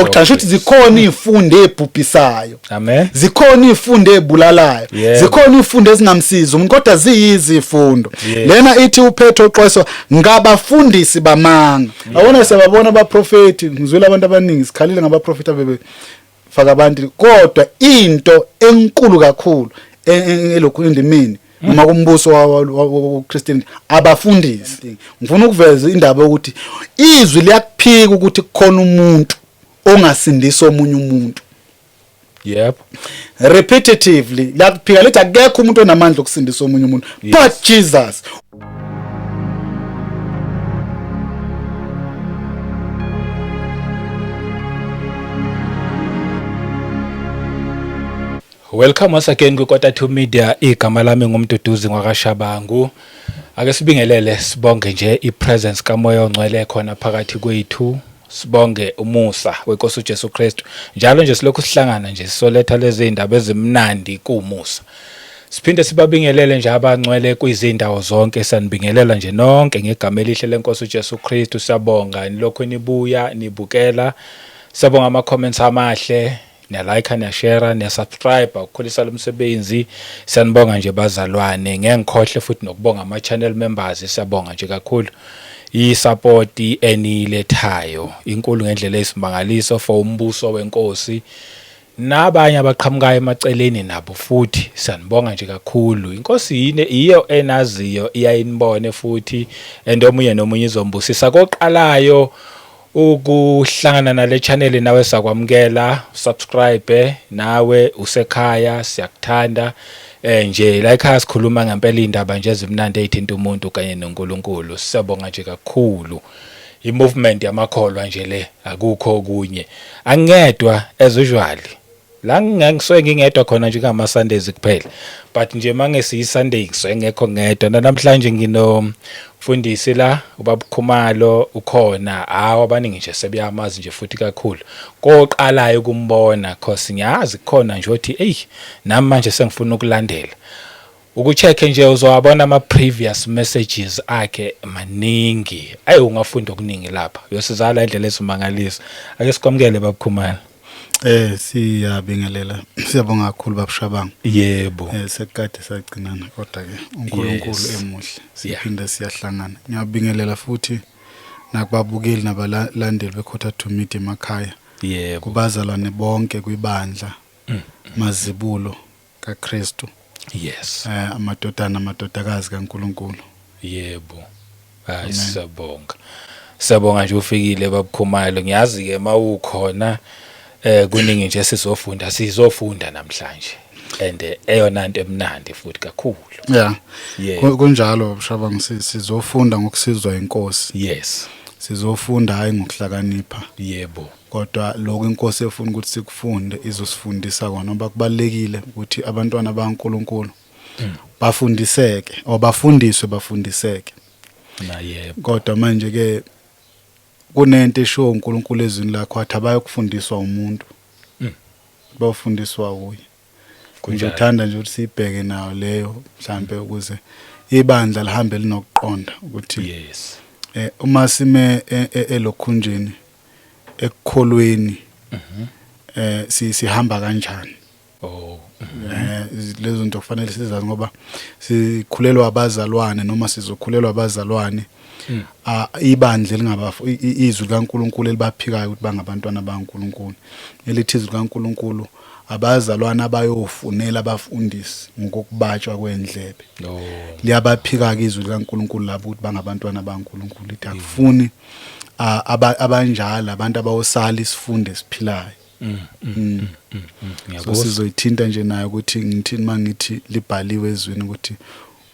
Okuthasho ukuthi zikhona izifundo ezibhubhisayo. Amen. Zikhona izifundo ezibulalayo. Zikhona izifundo ezingamsiza umuntu kodwa ziyizifundo. Lena ithi uPetro uxwayiswa ngabafundisi bamanga. Awona sebabona abaprofeti ngizwela abantu abaningi sikhalile ngabaprofeti abebe faka abantu kodwa into enkulu kakhulu elokhu indimini noma kumbuso waKristian abafundisi. Ngifuna ukuveza indaba ukuthi izwi liyakuphika ukuthi kukhona umuntu ongasindisa omunye umuntu. Yep. Repetitively liyakuphika lithi akekho umuntu onamandla okusindisa omunye umuntu but Jesus. Welcome once again kuKota 2 Media. Igama lami ngumduduzi ngwakaShabangu. Ake sibingelele sibonge nje ipresence kaMoya oNgcwele khona phakathi kwethu. Sibonge umusa weNkosi uJesu Kristu. Njalo nje silokhu sihlangana nje sisoletha lezi indaba ezimnandi kuumusa. Siphinde sibabingelele nje abangcwele kwizindawo zonke, sanibingelela nje nonke ngegama elihle leNkosi uJesu Kristu. Siyabonga nilokho nibuya nibukela. Siyabonga ama comments amahle. Niya-like, niya-share, niya-subscribe, ukukhulisa lo msebenzi. Siyanibonga nje bazalwane. Ngengikhohle futhi nokubonga ama-channel members. Siyabonga nje kakhulu i-support enilethayo. Inkulu ngendlela esimangaliso for umbuso wenkosi. Nabanye abaqhamukayo emaceleni nabo futhi siyanibonga nje kakhulu. Inkosi iyo enaziyo iyayinibone futhi endomunye nomunye izombusisa. Koqalayo ukuhlangana nale channel nawe sakwamukela, subscribe nawe usekhaya, siyakuthanda nje like asikhuluma ngempela indaba nje ezimnandi ezithinta umuntu kanye noNkulunkulu. Siyabonga nje kakhulu i-movement yamakholwa nje le, akukho okunye. Angedwa as usual la ngangisuke ngingedwa khona nje ngama Sundays kuphela, but nje mangesi Sunday ngisuke ngekho ngedwa. Namhlanje nginomfundisi la uBaba Khumalo ukhona. Abaningi nje sebeyamazi nje futhi kakhulu koqalayo kumbona cause ngiyazi khona nje uthi nami manje sengifuna ukulandela ukucheck nje uzowabona ama previous messages akhe maningi. Ungafunda okuningi lapha uyosizala indlela ezimangalisa. Ake sikwamukele Baba Khumalo. Siyabingelela. Siyabonga kakhulu babushabangu. Yebo. Sekade sagcinana kodwa ke uNkulunkulu emuhle. Siphinda siyahlangana. Ngiyabingelela futhi nakubabukeli nabalandeli beKota 2 Media emakhaya. Yebo. Kubazalwane bonke kwibandla mazibulo kaKristu. Yes. Amadodana amadodakazi kaNkulunkulu. Yebo. Siyabonga. Siyabonga nje ufikile Baba Khumalo. Ngiyazi ke mawukhona kuningi nje sizofunda namhlanje and eyona into emnandi futhi kakhulu. Kunjalo Shabangu, sizofunda ngokusizwa inkosi. Yes. Sizofunda hayi ngokuhlakanipha. Yebo. Kodwa lokho inkosi efuna ukuthi sikufunde izosifundisa kona ngoba kubalekile ukuthi abantwana baNkulunkulu bafundiseke bafundiseke. Yebo. Kodwa manje ke kunento esho uNkulunkulu ezweni lakho athi abayokufundiswa umuntu. Bafundiswa uye. Kunjathanda nje ukuthi sibheke nayo leyo mhlambe ukuze ibandla lihambe linokuqonda ukuthi yes. Uma sime elokhunjeni ekukholweni sihamba kanjani. Lezo zinto kufanele sizazi ngoba sikhulelwa abazalwane noma sizokhulelwa abazalwane. Ibandla izwi likaNkulunkulu elibaphikayo ukuthi bangabantwana baNkulunkulu. Elithi izwi likaNkulunkulu abazalwane abayofunela abafundisi ngokubatshwa kwendlebe. Liyabaphika ke izwi likaNkulunkulu labo ukuthi bangabantwana baNkulunkulu. Lithi akufuni abanjalo abantu abawosala isifunde esiphilayo. So sizoyithinta nje nayo ukuthi ngithini mangithi libhaliwe ezweni ukuthi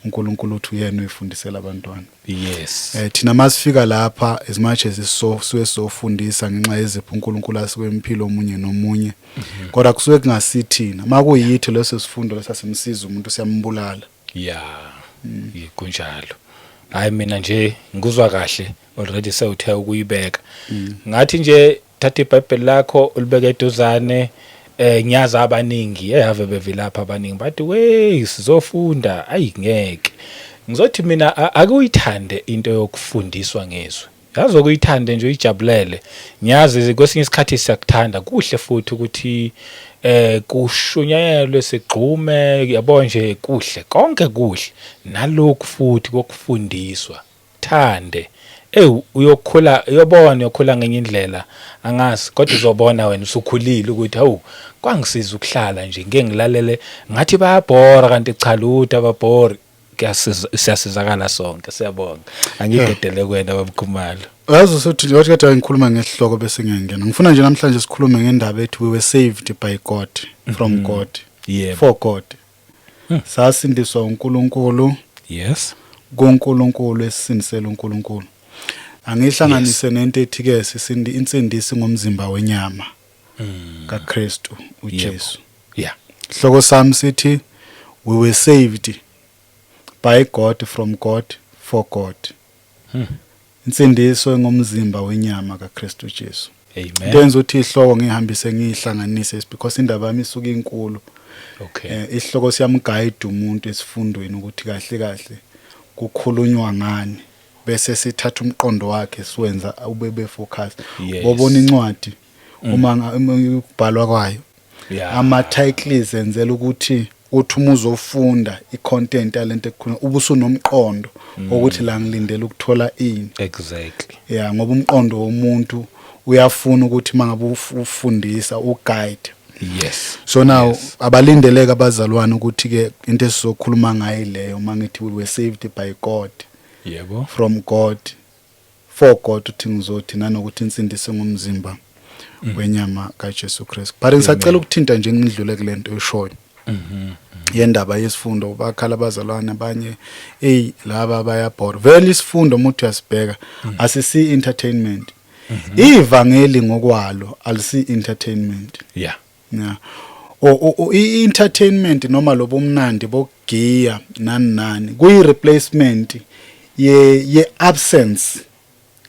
uNkulunkulu uthi uyena uyifundisela abantwana. Yes. Thina masifika lapha as much as sofundisa ngenxa yezipho uNkulunkulu asike impilo omunye nomunye. Kodwa kusuke kungasithina. Makuyithi leso sifundo lesasimsiza umuntu siyambulala. Kunjalo. Hayi mina nje ngikuzwa kahle already sewuthe ukuyibeka. Ngathi nje thatha iBhayibheli lakho ulibeke eduzane. Ngiyazi abaningi ave bevilapha abaningi bathi sizofunda ngeke. Ngizothi mina akuyithande into yokufundiswa ngezwi. yazi ukuyithanda nje uyijabulele ngiyazi kwesinye isikhathi siyakuthanda kuhle futhi ukuthi kushunyayelwe sigqume yabo nje kuhle konke kuhle nalokhu futhi kokufundiswa thande uyokhula uyokhula ngenye indlela angazi kodwa uzobona wena usukhulile ukuthi hawu kwangisiza ukuhlala nje ngeke ngilalele ngathi bayabhora kanti cha lutho ababhori siyasizakala sonke siyabonga angigedele kwena babkhumalo yazi usuthi nje wathi kade ngikhuluma ngesihloko bese ngiyangena ngifuna nje namhlanje sikhulume ngendaba ethi we were saved by God from God for God sasindiswa uNkulunkulu yes kuNkulunkulu esindisela uNkulunkulu angihlanganise nento ethi ke insindisi ngomzimba wenyama kaKristu uJesu yeah ihloko sami sithi we were saved by God from God for God insindiso ngomzimba wenyama kaKristu Jesu amen ndenza uthi ihloko ngihambise ngihlanganise because indaba yami isuka inkulu okay ihloko siyamguide umuntu esifundweni ukuthi kahle kahle kukhulunywa ngani bese sithatha umqondo wakhe siwenza ube focus bobona incwadi uma ubhalwa kwayo ama titles enzela ukuthi uthi uma uzofunda icontent yalento ekukhona ubusunomqondo ukuthi la ngilindele ukuthola ini exactly yeah ngoba umqondo womuntu uyafuna ukuthi mangabe ufundisa uguide yes so now abalindeleke abazalwane ukuthi ke into esizokhuluma ngayo leyo mangithi we were saved by God yebo from God for God uthi ngizothi nanokuthi insindise ngomzimba wenyama kaJesu Kristu but ngisacela ukuthinta nje ngidlule kulento eshoyo yendaba yesifundo bakhala abazalwane abanye laba bayabhora vele isifundo umuntu uyasibheka asisi entertainment ivangeli ngokwalo alisi entertainment yeah i-entertainment noma lobo mnandi bokugiya nani kuyi replacement ye absence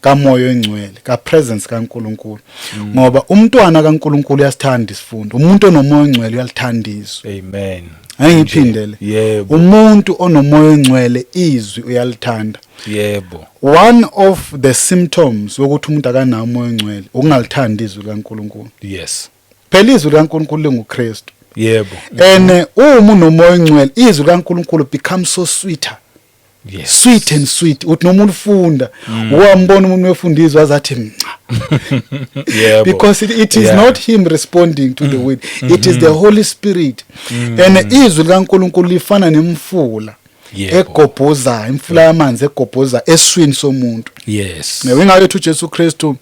kamoya engcwele ka presence kaNkulunkulu ngoba umntwana kaNkulunkulu uyasithanda isifundo umuntu onomoya engcwele uyalithandiswa amen angiphindele yebo umuntu onomoya engcwele izwi uyalithanda yebo one of the symptoms ukuthi umuntu akanawo umoya engcwele ukungalithanda izwi kaNkulunkulu yes phela izwi kaNkulunkulu linguKristu yebo uma unomoya engcwele izwi kaNkulunkulu becomes so sweeter yes sweet and sweet uthi noma ufunda uwambona umuntu wefundizwe azathi yebo because it is not him responding to the word it is the Holy Spirit and izwi kaNkulunkulu lifana nemfula egobhoza imfula yamanzi egobhoza eswini somuntu yes ngingalethi uJesu Kristu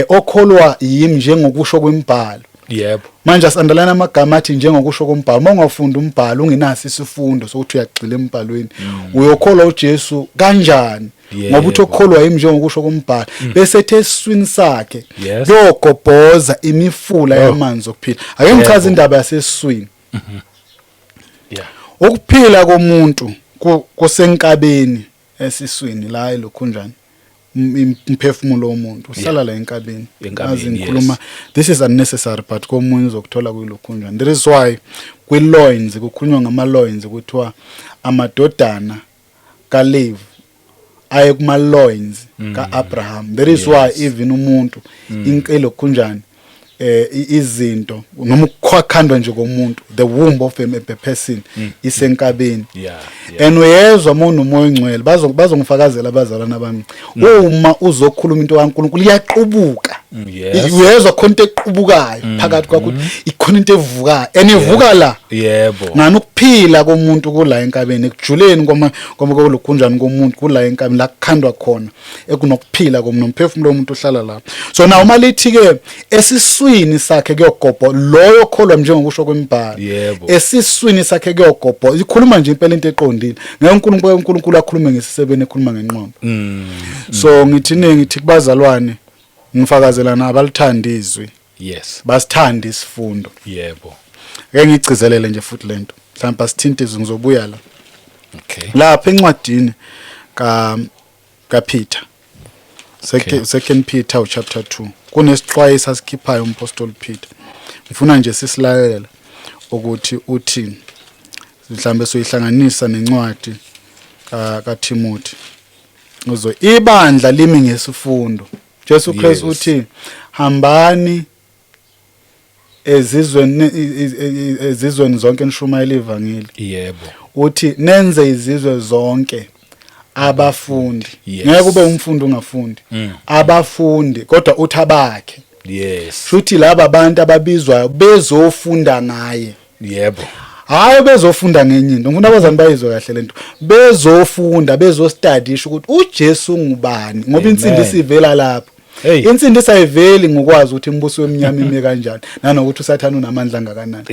okholwa yimi njengokusho kwemibhalo yebo manje asandalana amagama athi njengokusho kombhalo mawungafunda umbhalo ungenaso isifundo sokuthi uyagxila embhalweni uyokholwa uJesu kanjani ngoba uthi okholwa yimi njengokusho kombhalo bese ethe eswini sakhe yogobhoza imifula yamanzi okuphila ake ngichaze indaba yaseswini yeah ukuphila komuntu kusenkabeni esiswini la elokhunjani umphefumulo womuntu uhlala la enkabeni azi ngikhuluma this is unnecessary but komunye uzokuthola kuyilokhunjani there is why kwi-loins kukhulunywa ngama-loins kuthiwa amadodana kaLevi aye kuma-loins ka-Abraham there is why even umuntu inkelokhunjani izinto noma ukukhandwa nje komuntu the womb of a person isenkabeni and uyezwa umoya engcwele bazongifakazela abazalwana bami uma uzokhuluma into kaNkulunkulu iyaqubuka uyezwa khona into equbukayo phakathi kwakho ikhona into evukayo enivuka la yebo ngani ukuphila komuntu kula enkabeni ekujuleni ngoba kolokhunjani komuntu kula enkabeni la kukhandwa khona ekunokuphila komuntu nomphefumulo womuntu ohlala lapho so na uma lithi ke esiswini sakhe kuyogobho loyo kholwa njengokusho kwemibhalo esiswini sakhe kuyogobho ikhuluma nje impela into eqondile ngeke uNkulunkulu akhulume ngesisebeni ekhuluma ngenqondo so ngithi kubazalwane ngifakazelana abalithanda izwi yes basithanda isifundo yebo ngeke ngigcizelele nje futhi lento mhlawumbe sithinte ngizobuya la okay lapha encwadini kaPeter second Peter chapter 2 kunesixwayiso asikhiphayo umpostoli Peter ngifuna nje sisilalela ukuthi uthini mhlawumbe soyihlanganisa nencwadi kaTimothy uzwe ibandla limi ngesifundo. Jesu Kristu uthi hambani ezizweni zonke nishumayela ivangeli. Yebo. Uthi nenze izizwe zonke abafundi. Ngeke ube umfundi ungafundi. Abafundi kodwa uthi abakhe. Yes. Futhi laba abantu ababizwayo bezofunda ngaye. Yebo. Hayi bezofunda ngenye into. Ngifuna abazali bayizwe kahle lento. Bezofunda, bezostudisha ukuthi uJesu ngubani ngoba insindisi ivela lapho. Insindisi ayiveli ngokwazi ukuthi imbuso weminyama ime kanjani nanokuthi uSathane unamandla angakanani.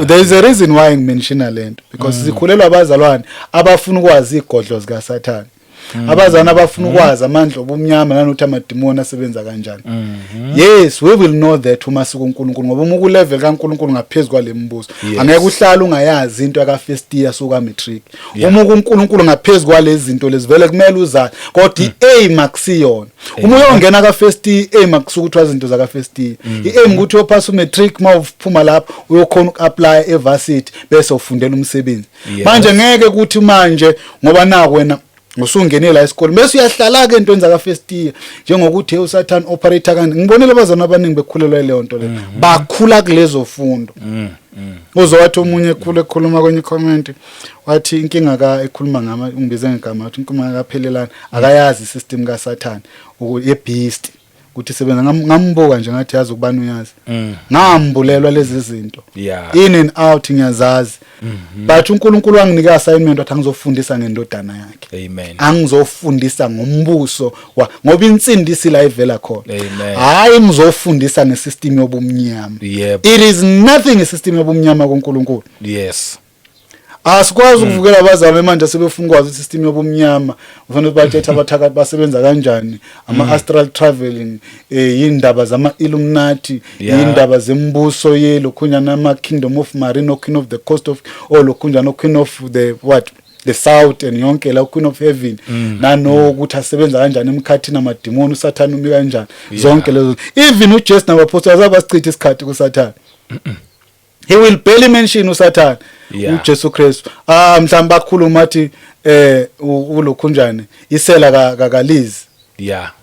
There is a reason why ngimention lento because sikhulelwa abazalwane abafuna ukwazi igodlo zika Sathane. Abazana abafuna ukwazi amandla obumnyama nanokuthi amadimoni asebenza kanjani. Yes, we will know that uma sikuNkulunkulu ngoba uma ku level kaNkulunkulu ngaphezulu kwalembuso angeke uhlala ungayazi into aka first year soka matric. Uma kuNkulunkulu ngaphezulu kwalezi zinto lezivele kumele uzazi kodwa iaim akusiyona. Uma uyongena ka first year aim akusukuthi izinto zaka first year. Iaim ukuthi uyophasa umatric mawuphuma lapho uyokhona ukuapply evarsity bese ufundela umsebenzi. Manje ngeke ukuthi manje ngoba naku wena usungene la isikole bese uyahlala ke into enza first year njengokuthi uSathane operator kanti ngibonile abazana abaningi bekhulelwa leyo nto le bakhula kulezo fundo. Uzowathi omunye ekhuluma kwenye comment wathi inkinga ka ekhuluma ngama ungibize ngegama wathi inkinga kaphelelana akayazi isystem kaSathane ukuthi ebeast ukuthi sebenza ngambuka nje ngathi yazi ukubani uyazi ngambulelwa lezi zinto in and out ngiyazazi but uNkulunkulu wanginika assignment wathi angizofundisa ngendodana yakhe. Amen. Angizofundisa ngombuso ngoba insindisi la ivela khona. Hayi ngizofundisa ngesystem yobumnyama. It is nothing isystem yobumnyama kuNkulunkulu. Yes. Asikwazi ukuvukela abazalwane manje sebefuna ukwazi isystem yobumnyama ufanele bathetha abathakathi basebenza kanjani ama astral traveling indaba zama Illuminati indaba zembuso yelokhunya nama Kingdom of Marino Queen of the Coast of olokhunya no Queen of the what the South and yonke la Queen of Heaven nano ukuthi asebenza kanjani emkhathini amadimoni uSathane umi kanjani zonke lezo even uJesu nabapostoli abasichitha isikhathi kuSathane. He will barely mention uSathane uJesu Kristu. Mhlawumbe bakhuluma athi ulokhunjani isela kakalizi.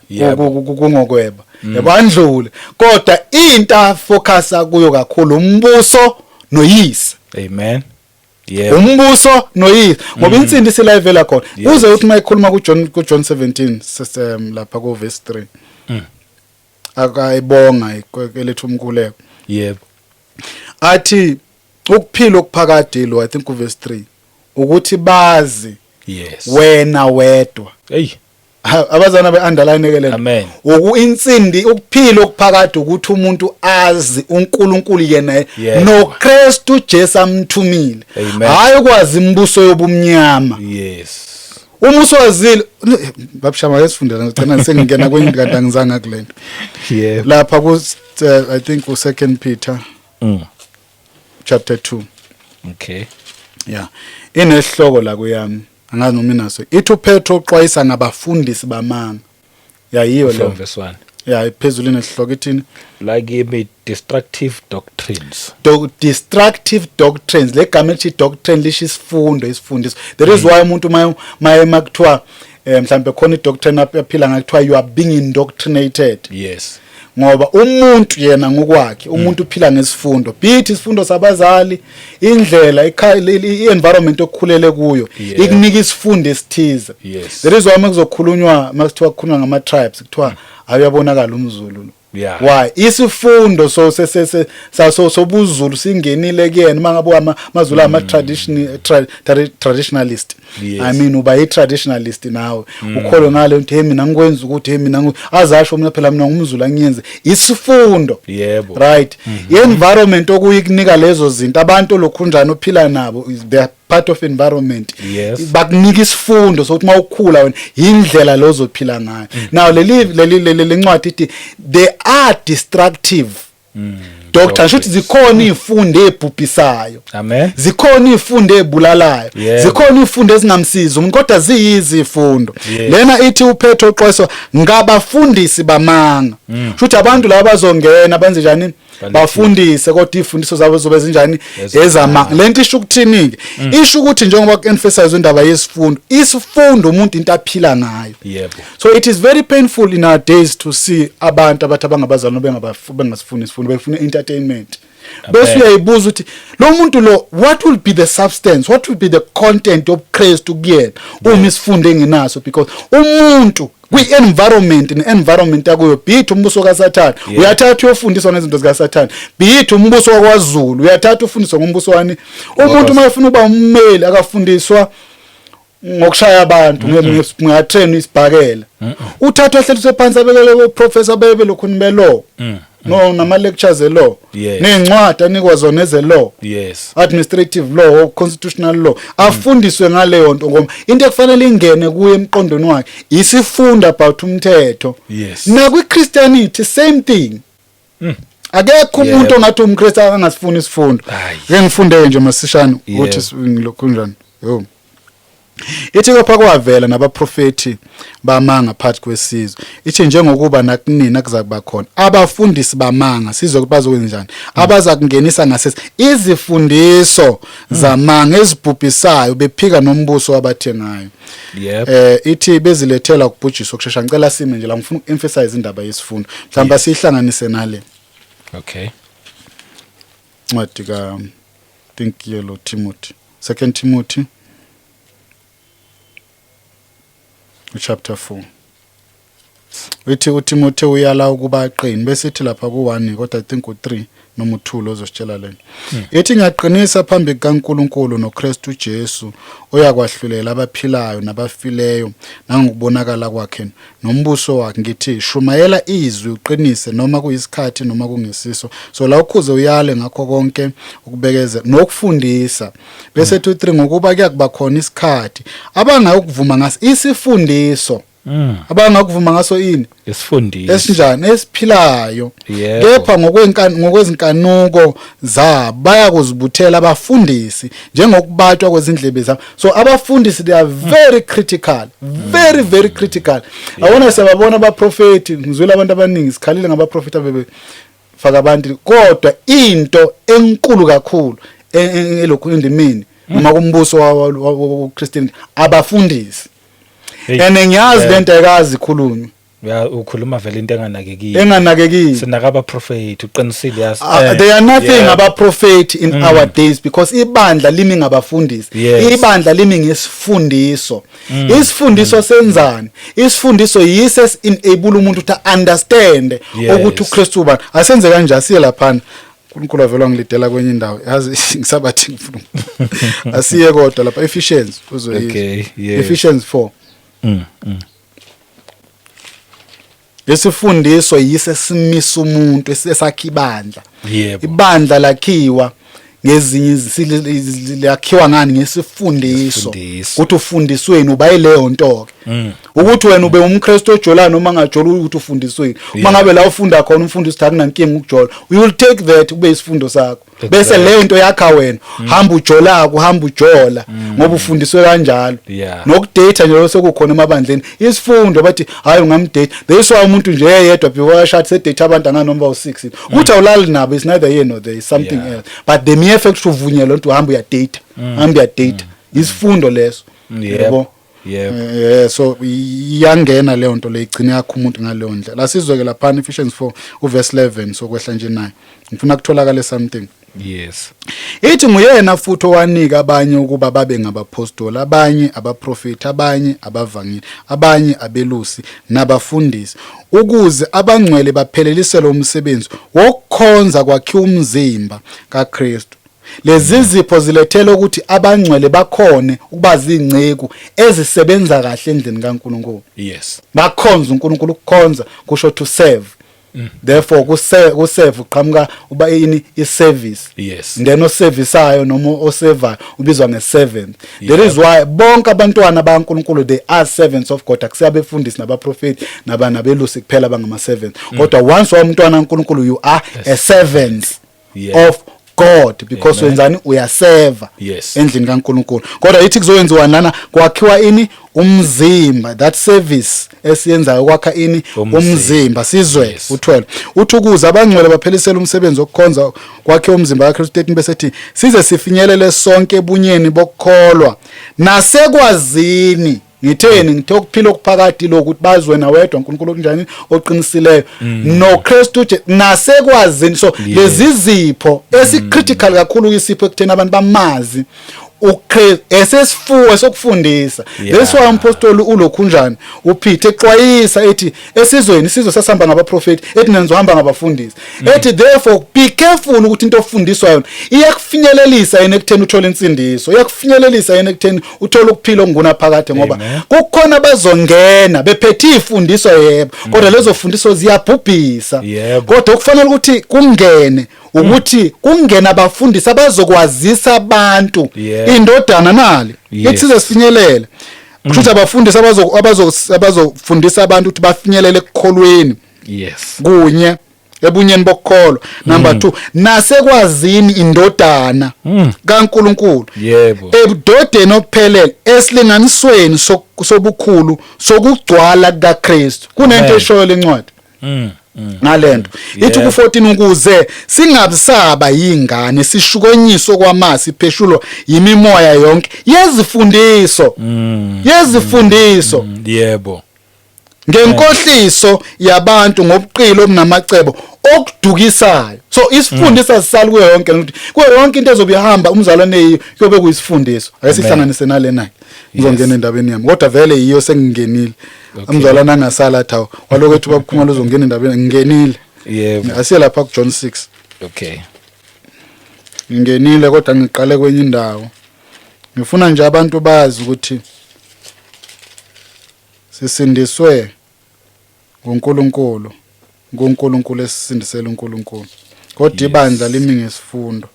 Kungokweba. Yabandlule. Kodwa into focusa kuyo kakhulu umbuso noyise. Amen. Umbuso noyise ngoba insindisi la ivela khona. Uze uthi mayikhuluma kuJohn 17 lapha ku verse 3. Akayibonga elethu umkhuleko. Yebo. Athi ukuphila okuphakade lo I think ku verse 3 ukuthi bazi wena wedwa. Abazana beunderline ke lento. Amen. Insindi ukuphila okuphakade ukuthi umuntu azi uNkulunkulu yena no Kristu Jesu amthumile. Hayi ukwazi imbuso yobumnyama. Umuso wazile babshama yesifundela ngicela sengingena kwenye kanti angizanga kulento. Lapha ku I think ku 2 Peter chapter 2. Okay. Inesihloko la kuyami angazi noma inaso. Ithi uPetro uxwayisa ngabafundisi bamanga. Yiyo lo verse 1. Iphezulu inesihloko ithini? Like destructive doctrines. Destructive doctrines. Le gama ethi doctrine lisho isifundiso. There is why umuntu makuthiwa mhlambe khona idoctrine aphila ngakuthiwa you are being indoctrinated. Yes. Ngoba umuntu yena ngokwakhe umuntu uphila ngesifundo bithi isifundo sabazali indlela i-environment okukhulele kuyo ikunika isifundo esithize. There is why makuzokhulunywa makuthiwa kukhulunywa ngama tribes kuthiwa ayabonakala umZulu. Why isifundo sobuzulu singenile kuyena mangabe amazulu ama traditionalist. I mean uba i-traditionalist nawe ukholo ngale ukuthi hey mina ngikwenza ukuthi hey mina azasho mina phela mina ngumZulu angiyenze isifundo. Right. I-environment okuyikunika lezo zinto abantu lokhunjani uphila nabo they are part of environment. Bakunika isifundo sokuthi mawukhula wena indlela lozophila ngayo. Now le ncwadi ithi they are destructive doctor shothi zikhona izifundo ebhubhisayo Amen. zikhona izifundo ezibulalayo zikhona izifundo ezingamsiza umuntu kodwa ziyizifundo lena ithi uPetro uxwayiswa ngabafundisi bamanga shothi abantu laba bazongena benze njani bafundise kodwa izifundiso zabo zobe zinjani ezamanga lento isho ukuthini ke isho ukuthi njengoba ku-emphasize indaba yesifundo isifundo umuntu into aphila ngayo so it is very painful in our days to see abantu abathi abangabazali bengasifuni isifundo befuna entertainment bese uyayibuza ukuthi lo muntu lo what will be the substance what will be the content of Christ kuyena uma isifundo engenaso because umuntu kwi-environment yakuyo bithi umbuso kaSathane uyathatha uyofundiswa nezinto zikaSathane bithi umbuso wakwaZulu uyathatha ufundiswa ngombuso wani umuntu uma efuna ukuba ummeli akafundiswa ngokushaya abantu ngetrain isibhakela uthatha ehleliswe phansi abekele professor bebe lokhuni belo no nama lectures law nencwadi anikwa zona eze law administrative law constitutional law afundiswe ngaleyo nto ngoba into ekufanele ingene kuye emqondweni wakhe isifunda about umthetho na kwi Christianity same thing akekho umuntu ongathi umKristu angasifuni isifundo ke ngifunde nje masishana ukuthi ngilokhu njani yo ithi kopha kwavela nabaprofeti bamanga phakathi kwesizwe ithi njengokuba nakunina kuzakuba khona abafundisi bamanga sizwe ukuthi bazokwenza njani abaza kungenisa ngasese izifundiso zamanga ezibhubhisayo bephika nombuso wabathengayo ithi bezilethela ukubhujiswa kushesha ngicela sime nje la ngifuna uemphasize indaba yesifundo mhlawumbe sihlanganise nale ncwadi ka think yellow Timothy 2 Timothy chapter 4 uthi uTimothy uyala ukuba aqine bese ithi lapha ku1 kodwa I think u3 noma u2 lozositshela lena ethi ngiyaqinisa phambi kaNkulunkulu noKristu Jesu oyakwahlulela abaphilayo nabafileyo nangokubonakala kwakhe nombuso wakhe ngithi shumayela izwi uqinise noma kuyisikhathi noma kungesiso so la ukhuze uyale ngakho konke ukubekeza nokufundisa bese ethi u3 ngokuba kuyakuba khona isikhathi abangayokuvuma ngaso isifundiso abangakuvuma ngaso ini isifundiso esinjani esiphilayo kepha ngokwezinkanuko zabo bayakuzibuthela abafundisi njengokubathwa kwezindlebe zabo so abafundisi they are very critical very critical awona sebabona abaprofeti ngizwela abantu abaningi sikhalile ngabaprofeti abebe faka abantu kodwa into enkulu kakhulu elokhu indimini noma kumbuso waKristian abafundisi ngiyazi lento ekazi ikhulunywa ukhuluma vele into enganakekile sinakaba prophet uqinisile yasi they are nothing about in our days because ibandla limi ngabafundisi ibandla limi ngesifundiso isifundiso senzani isifundiso yises enable umuntu to understand ukuthi uKristu ubani asenze kanje asiye lapha uNkulunkulu avela ngilidela kwenye indawo yazi ngisabathi ngifuna asiye kodwa lapha Ephesians Ephesians 4 Lesifundiswa yise simisa umuntu esakha ibandla ibandla lakhiwa ngezinye lakhiwa ngani ngesifundiso ukuthi ufundisweni ubayileyo nto ke ukuthi wena ube umKristu ojola noma ngajola ukuthi ufundisweni uma ngabe la ufunda khona umfundisi uthatha nankinga ukujola you will take that kube isifundo sakho bese leyo nto yakha wena hamba ujola kuhamba ujola ngoba ufundiswe kanjalo nokudate nje sekukhona emabandleni isifundo bathi hayi ungamdate there's umuntu nje yedwa before shot se date abantu anganomba u6 ukuthi awulali nabo is neither here nor there is something else but the mere fact uvunyelwa lonto hamba uya date hamba uya date isifundo leso yebo so iyangena leyo nto leyigcine yakho umuntu ngaleyo ndlela lasizweke lapha Ephesians 4 uverse 11 sokwehla nje naye ngifuna kutholakala something ithi nguyena futhi owanika abanye ukuba babe ngabapostoli abanye abaprofeti abanye abavangeli abanye abelusi nabafundisi ukuze abangcwele baphelelisele umsebenzi wokukhonza kwakhe umzimba kaKristu lezi zipho zilethela ukuthi abangcwele bakhone ukuba zingceku ezisebenza kahle endlini kaNkulunkulu bakhonza uNkulunkulu ukukhonza kusho to serve therefore kuserve uqhamuka uba ini iservice then oserviceayo noma oservayo ubizwa ngeservant there is why bonke abantwana baNkulunkulu they are servants of God akusiyabefundisi nabaprofeti nabelusi kuphela bangama servants kodwa once umntwana kaNkulunkulu you are a servant of God because wenzani uyaseva endlini kaNkulunkulu. Kodwa ithi kuzowenziwa lana kwakhiwa ini umzimba, that service esiyenzayo kwakha ini umzimba sizwe u12 uthi ukuze abangcwele baphelisele umsebenzi wokukhonza kwakhiwa umzimba kaKristu 13 bese ethi size sifinyelele sonke ebunyeni bokukholwa nasekwazini ngitheni ngithe ukuphila okuphakathi lokuthi bazwe na wedwa uNkulunkulu kunjani oqinisileyo noKristu nasekwazini. So lezi zipho esicritical kakhulu isipho ekutheni abantu bamazi uKristu esesifuwe sokufundisa. This why umpostoli ulokhunjani uPeter exwayisa ethi esizweni isizwe sasihamba ngabaprofeti ethi nenzohamba ngabafundisi ethi therefore be careful ukuthi into ofundiswa yona iyakufinyelelisa yena ekutheni uthola insindiso, iyakufinyelelisa yena ekutheni uthola ukuphila okunguna phakade ngoba kukhona bazongena bephethe ifundiswa yebo kodwa lezo fundiso ziyabhubhisa. Kodwa kufanele ukuthi kungene ukuthi kungena abafundisi abazokwazisa abantu indodana nali ithi sizefinyelela kusho abafundisi abazofundisa abantu ukuthi bafinyelele ekukholweni kunye ebunyeni bokukholwa. Number 2 nasekwazini indodana kaNkulunkulu ebudodeni ophelele esilinganisweni sobukhulu sokugcwala kukaKristu. Kunento eshoyo lencwadi ngalento ithi ku14 ukuze singabisaba yingane sishukonyiswe kwamasi ipheshulwa yimimoya yonke yezifundiso ngenkohliso yabantu ngobuqilo obunamacebo okudukisayo. So isifundisa sisali kuyo yonke ukuthi kuyo yonke into ezobihamba umzalwane yiyo kuyobe kuyisifundiso ayesihlanganise nalena ngizongena endabeni yami kodwa vele yiyo sengingenile umzalwane angasala athawo waloko ethi baphuma lozongena endabeni ngingenile asiye lapha ku John 6 ngingenile kodwa ngiqale kwenye indawo. Ngifuna nje abantu bazi ukuthi sisindiswe ngoNkulunkulu esisindisela uNkulunkulu kodwa ibandla limi ngesifundo.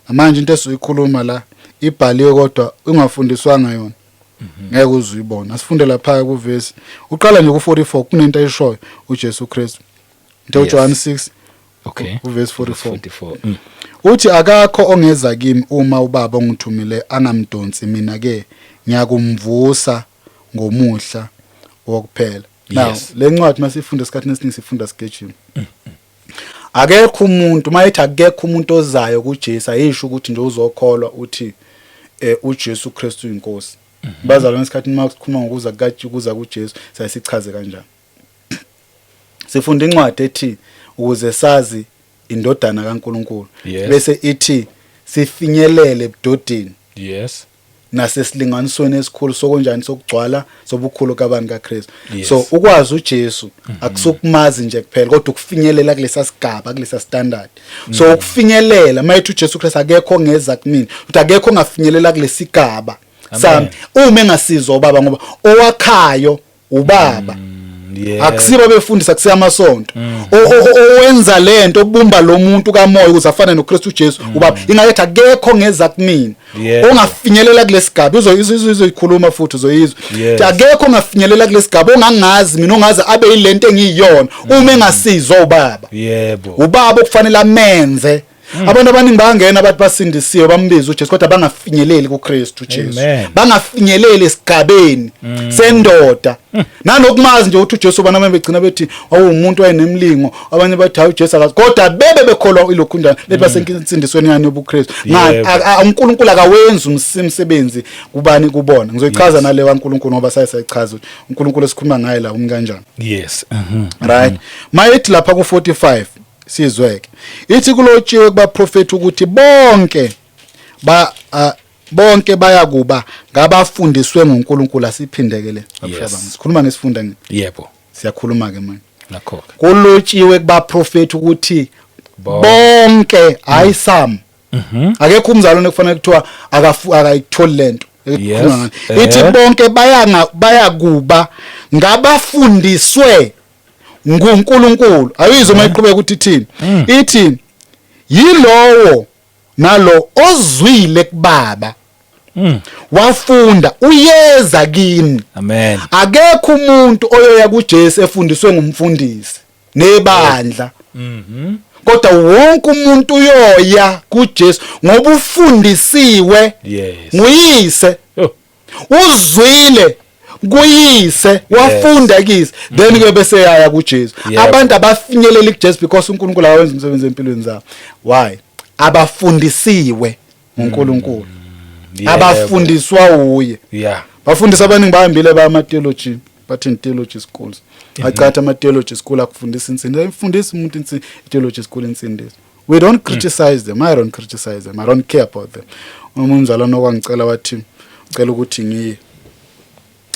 Manje into esiyikhuluma la ibhaliwe kodwa ungafundiswanga yona ngeke uzuyibona. Asifunde lapha ku verse uqala nje ku 44 kunento ayishoyo uJesu Kristu into John 6 ku verse 44 uthi akakho ongeza kimi uma ubaba ongithumile angamdonsi mina ke ngiyakumvusa ngomuhla wokuphela. Now lencwadi masifunda isikhathi esiningi sifunda sketching akekho umuntu mayithi akekho umuntu ozayo kuJesu ayisho ukuthi nje uzokholwa uthi uJesu Kristu inkosi. Bazalwane esikhathini makukhuluma ngokuza kuza kuJesu sayisichaze kanjani. Sifunda incwadi ethi ukuze sazi indodana kaNkulunkulu bese ithi sifinyelele ebudodeni nasesilinganisweni esikhulu sokunjani sokugcwala sobukhulu kabantu kaKristu. So ukwazi uJesu akusokumazi nje kuphela kodwa ukufinyelela kulesa sigaba kulesa standard. So ukufinyelela mayithi uJesu Kristu akekho ongeza kumina uthi akekho ongafinyelela kulesigaba sami uma engasizwa ubaba ngoba owakhayo ubaba akusibo befundisa kuseyamasonto owenza lento obumba lo muntu kamoya ukuze afane noKristu Jesu ubaba ingayethi akekho ngeza kumina ongafinyelela kulesigaba izoyikhuluma futhi uzoyizwa akekho ongafinyelela kulesigaba ongangazi mina ongazi abe yilento engiyiyona uma engasizwa ubaba ubaba okufanele amenze. Abantu abaningi bangena abathi basindisiwe bambiza uJesu kodwa bangafinyeleli kuKristu Jesu bangafinyeleli esigabeni sendoda nanokumazi nje ukuthi uJesu bana begcina bethi awumuntu wayenemlingo abanye bathi hayi uJesu akazi kodwa bebe bekholwa ilokhundana bethi basenkindisweni yani yobuKristu ngani uNkulunkulu akawenzi umsebenzi kubani kubona ngizoyichaza nale waNkulunkulu ngoba sayichaza ukuthi uNkulunkulu esikhuluma ngaye la umkanjani. Right mayithi lapha ku45 sizweke ithi kulotshiwe kubaprofeti ukuthi bonke bayakuba ngabafundiswe ngoNkulunkulu. Asiphindekele abafana sikhuluma ngesifunda siyakhuluma ke manje nakho kulotshiwe kubaprofeti ukuthi bonke hayi some akekho umzalwane kufanele kuthiwa akayitholi lento ithi bonke bayakuba ngabafundiswe nguNkulunkulu. Ayizwa mayiqhubeka ukuthi thini ithi yilowo nalo ozwile kubaba wafunda uyeza kini. Amen. Akekho umuntu oyoya kuJesu efundiswe ngumfundisi nebandla kodwa wonke umuntu uyoya kuJesu ngoba ufundisiwe Yes. nguyise, Oh. uzwile kuyise, wafunda kuyise, then ke bese yaya kuJesu. Yep. Abantu abafinyelela kuJesu because uNkulunkulu awenza umsebenzi empilweni zabo. Why? Abafundisiwe uNkulunkulu. Abafundiswa uye. Yeah. Bafundisa abaningi bahambile bama theology, bathi in theology schools. Acatha ama theology school akufundisa insindi. Ayifundisa umuntu insindi, theology school insindi. We don't criticize them. I don't criticize them. I don't care about them. Umzalwane okwangicela wathi ucela ukuthi ngiye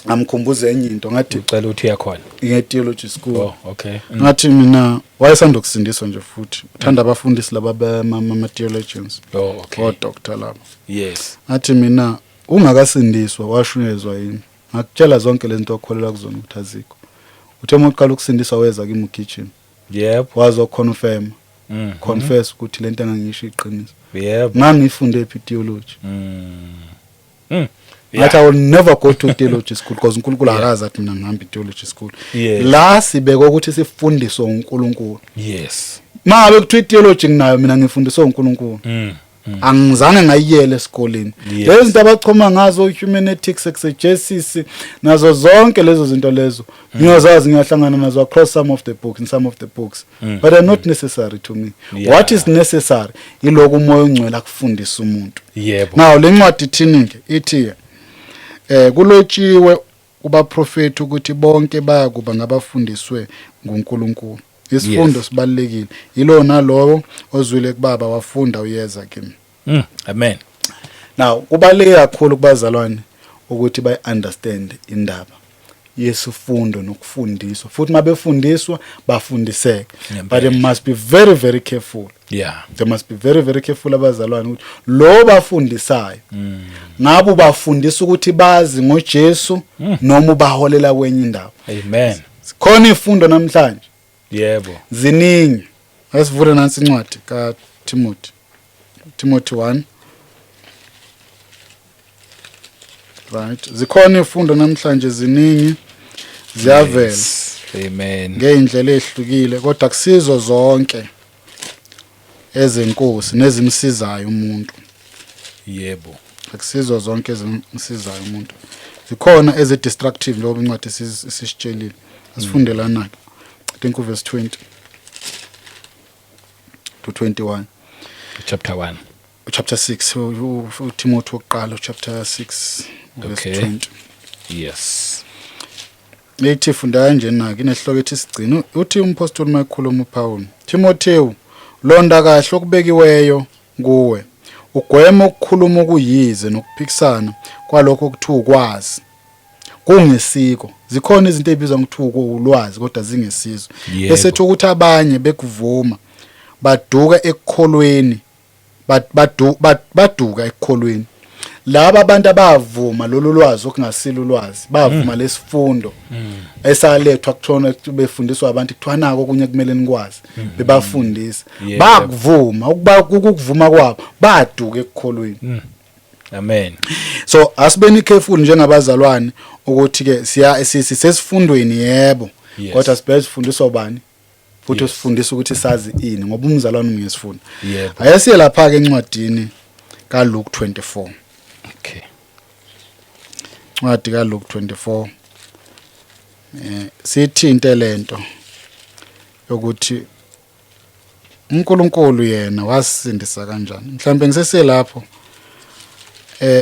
amkhumbuze enye into ngathi Ucela uthi uyakhona. nge-theology school. Oh, okay. Ngathi mina wayesanda ukusindiswa nje futhi uthanda abafundisi laba bama-theologians Oh, okay. odokta labo. Yes. Ngathi mina ungakasindiswa washunyezwa yini, ngakutshela zonke lento okholelwa kuzona ukuthi azikho. Uthe uma uqala ukusindiswa weza kimi kitchen Yep. wazoconfirm confess ukuthi lento engangisho iqiniso. Yep. Ngangifunde theology. Yeah. Ngathi I will never go to theology school because uNkulunkulu akazi athi mina ngihamba theology school. Yes. La sibekwe ukuthi sifundiswe uNkulunkulu. Yes. Mabe kuthiwa theology nginayo mina ngifundiswe uNkulunkulu. Angizange ngayiyele esikoleni. Yes. Lezi zinto abachoma ngazo humanetics, exegesis nazo zonke lezo zinto lezo ngiyazazi, ngiyahlangana nazo across some of the books, in some of the books, but they're not necessary to me. Yeah. What is necessary iloko umoya ongcwele akufundisa umuntu. Yebo. Now le ncwadi ithini ke ithi kulotshiwe kubaprofeti ukuthi bonke bayakuba ngabafundiswe nguNkulunkulu. Isifundo sibalekile yilo nalowo ozwile kubaba wafunda uyeza kimi. Amen. Now kubaleke kakhulu kubazalwane ukuthi bay understand indaba yesifundo nokufundiswa, futhi mabefundiswa bafundiseke. But they must be very very careful. Yeah. They must be very very careful abazalwane ukuthi lo bafundisayo ngabe bafundisa ukuthi bazi ngoJesu noma ubaholela kwenye indawo. Amen. Khona ifundo namhlanje Yebo. ziningi. Asivule nansi incwadi ka Timothy 1. Right. Zikhona ifundo namhlanje ziningi ziyavela. Yes. Amen. Ngeindlela ezihlukile kodwa kusizo zonke ezenkosi nezimsizayo umuntu. Yebo. Akusizo zonke ezimsizayo umuntu. Zikhona ezi-destructive njengoba incwadi sisitshelile. Asifundelana ke. I think verse 20 to 21. Chapter 1. Chapter 6 Timothy wokuqala chapter 6 verse Okay. 20. Yes. Lethi funda kanje na kinehloko ethi sigcina uthi umpostoli mayikhuluma uPaul. Timothewu, londa kahle okubekiweyo kuwe. Ugweme ukukhuluma ukuyize nokuphikisana kwalokho okuthiwa ukwazi. Kungesiko. Zikhona izinto ezibizwa ngokuthiwa ulwazi kodwa zingesizo. Yebo. Bese ukuthi abanye bekuvuma baduka ekukholweni. Baduka ekukholweni. Laba abantu abavuma lolu lwazi okungasilo ulwazi bavuma lesifundo esalethwa kuthona befundiswa abantu kuthiwa nako kunye kumele nikwazi bebafundisa Yebo. bakuvuma ukuvuma kwabo baduka ekukholweni. Amen. So asibeni careful njengabazalwane ukuthi ke sisesifundweni yebo Yes. kodwa sibe sifundiswa ubani futhi Yes. usifundisa ukuthi sazi ini ngoba umzalwane ungesifunda. Yebo. Ayasiye lapha ke encwadini kaLuke 24. Okay. Ncwadi kaLuke 24 sithinte lento yokuthi uNkulunkulu yena wasindisa kanjani. Mhlambe ngisese lapho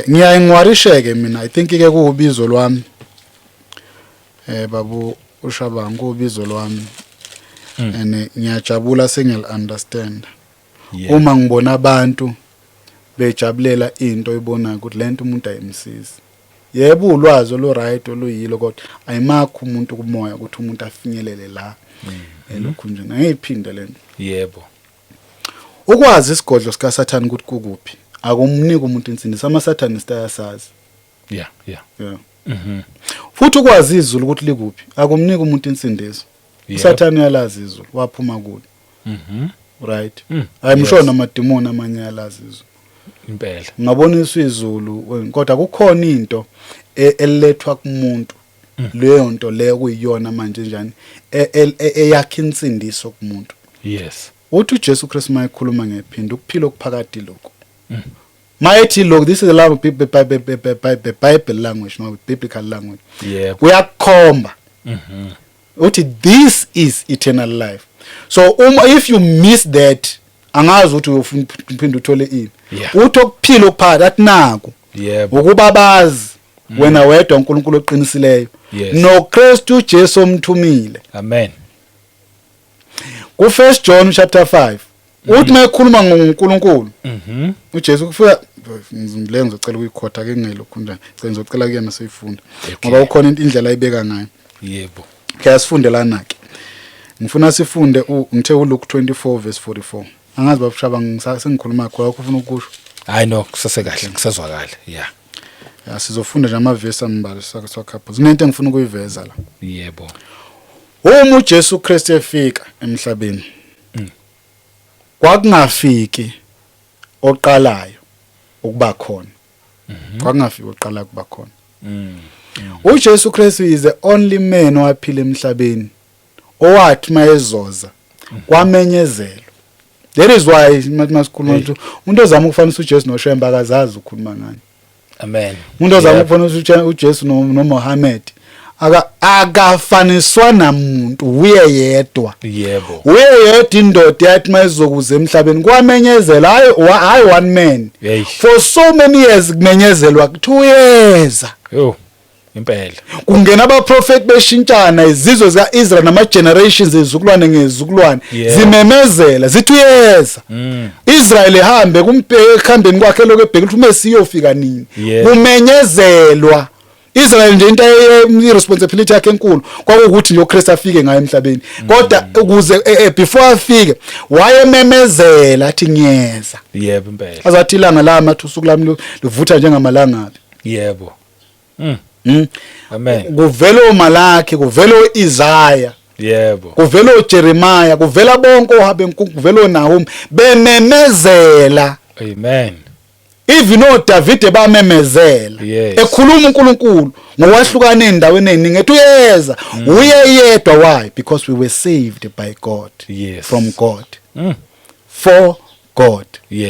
ngiyayingwarisheke mina. I think ke kuubizo lwami babu uShabanga kuubizo lwami and ngiyajabula sengiyal understand Yeah. uma ngibona abantu bejabulela into ibonayo ukuthi lento umuntu ayimsizi. Yebo ulwazi oluright oluyilo kodwa ayimakho umuntu kumoya ukuthi umuntu afinyelele la elokhu nje ngayiphinde lento. Yebo. Ukwazi isigodlo sika Satan ukuthi kukuphi akumniki umuntu insindisi. Ama-Satanist ayasazi. Yeah. Yeah. Futhi ukwazi izulu ukuthi likuphi akumniki umuntu insindiso. Yep. uSathane uyalazi izulu waphuma kulo. Right. I'm sure namademoni amanye ayalazi izulu. Impela. Ngaboniswa izulu kodwa kukhona into elethwa kumuntu leyo nto leyo kuyiyona manje njani eyakha insindiso kumuntu. Yes. uthi uJesu Kristu mayekhuluma ngephinda ukuphila okuphakade lokho mayethi look, this is the language, Bible language, no biblical language. Uyakhomba uthi this is eternal life. So if you miss that, angazi uthi uyophinda uthole ini. Uthi okuphila okuphakade athi naku ukuba bazi wena wedwa uNkulunkulu oqinisileyo noKristu Jesu omthumile. Amen. Ku 1 John chapter 5 uthi mayekhuluma ngoNkulunkulu uJesu kufika ngizimle ngizocela ukuyikhotha ke ngelokhu njani ngizocela kuyena seyifunda ngoba ukhona indlela ayibeka ngayo. Yebo. Ke sifundelana ke ngifuna sifunde ngithe uLuke 24 verse 44 angazi babushaba sengikhuluma khona ukufuna ukusho hayi no kusase kahle ngisazwakala yeah sizofunda nje amavesi ambalwa sakhapha zinento engifuna ukuyiveza la. Yebo. Uma uJesu Kristu efika emhlabeni kwakungafiki oqalayo ukuba khona kwakungafiki oqala ukuba khona. uJesu Kristu is the only man owaphila emhlabeni owathi mayezoza kwamenyezelo. That is why masikhuluma ukuthi umuntu ozama ukufanisa uJesu noShemba akazazi ukukhuluma ngani. Amen. Umuntu ozama ukufanisa uJesu noMohammed akafaniswa namuntu uye yedwa. Yebo. Uye yedwa indoda yathi mayizokuza emhlabeni kwamenyezela hayi one man. For so many years kumenyezelwa 2 years. Yo. Impela. Kungena abaprofeti beshintshana izizwe zikaIsrael nama generations ezizukulwane ngezizukulwane zimemezela zithi uyeza. Israel ehambe kumbhekambeni kwakhe lokho ebheka ukuthi uMesiyofika nini. Kumenyezelwa. Israel nje into responsibility yakhe enkulu kwakukuthi nje uKristu afike ngayo emhlabeni. Kodwa ukuze before afike wayememezela athi ngiyeza. Yebo impela. Azathi ilanga lami athi usuku lami livutha njengamalangabi. Yebo. Amen. Kuvela uMalaki, kuvela uIsaiah. Yebo. Kuvela uJeremiah, kuvela bonke ohabe kuvela uNahum bememezela. Amen. Even uDavid bamemezela. Ekhuluma uNkulunkulu ngokwahlukana endaweni eningi ethi uyeza. Uye yedwa why? Because we were saved by God. From God. For God.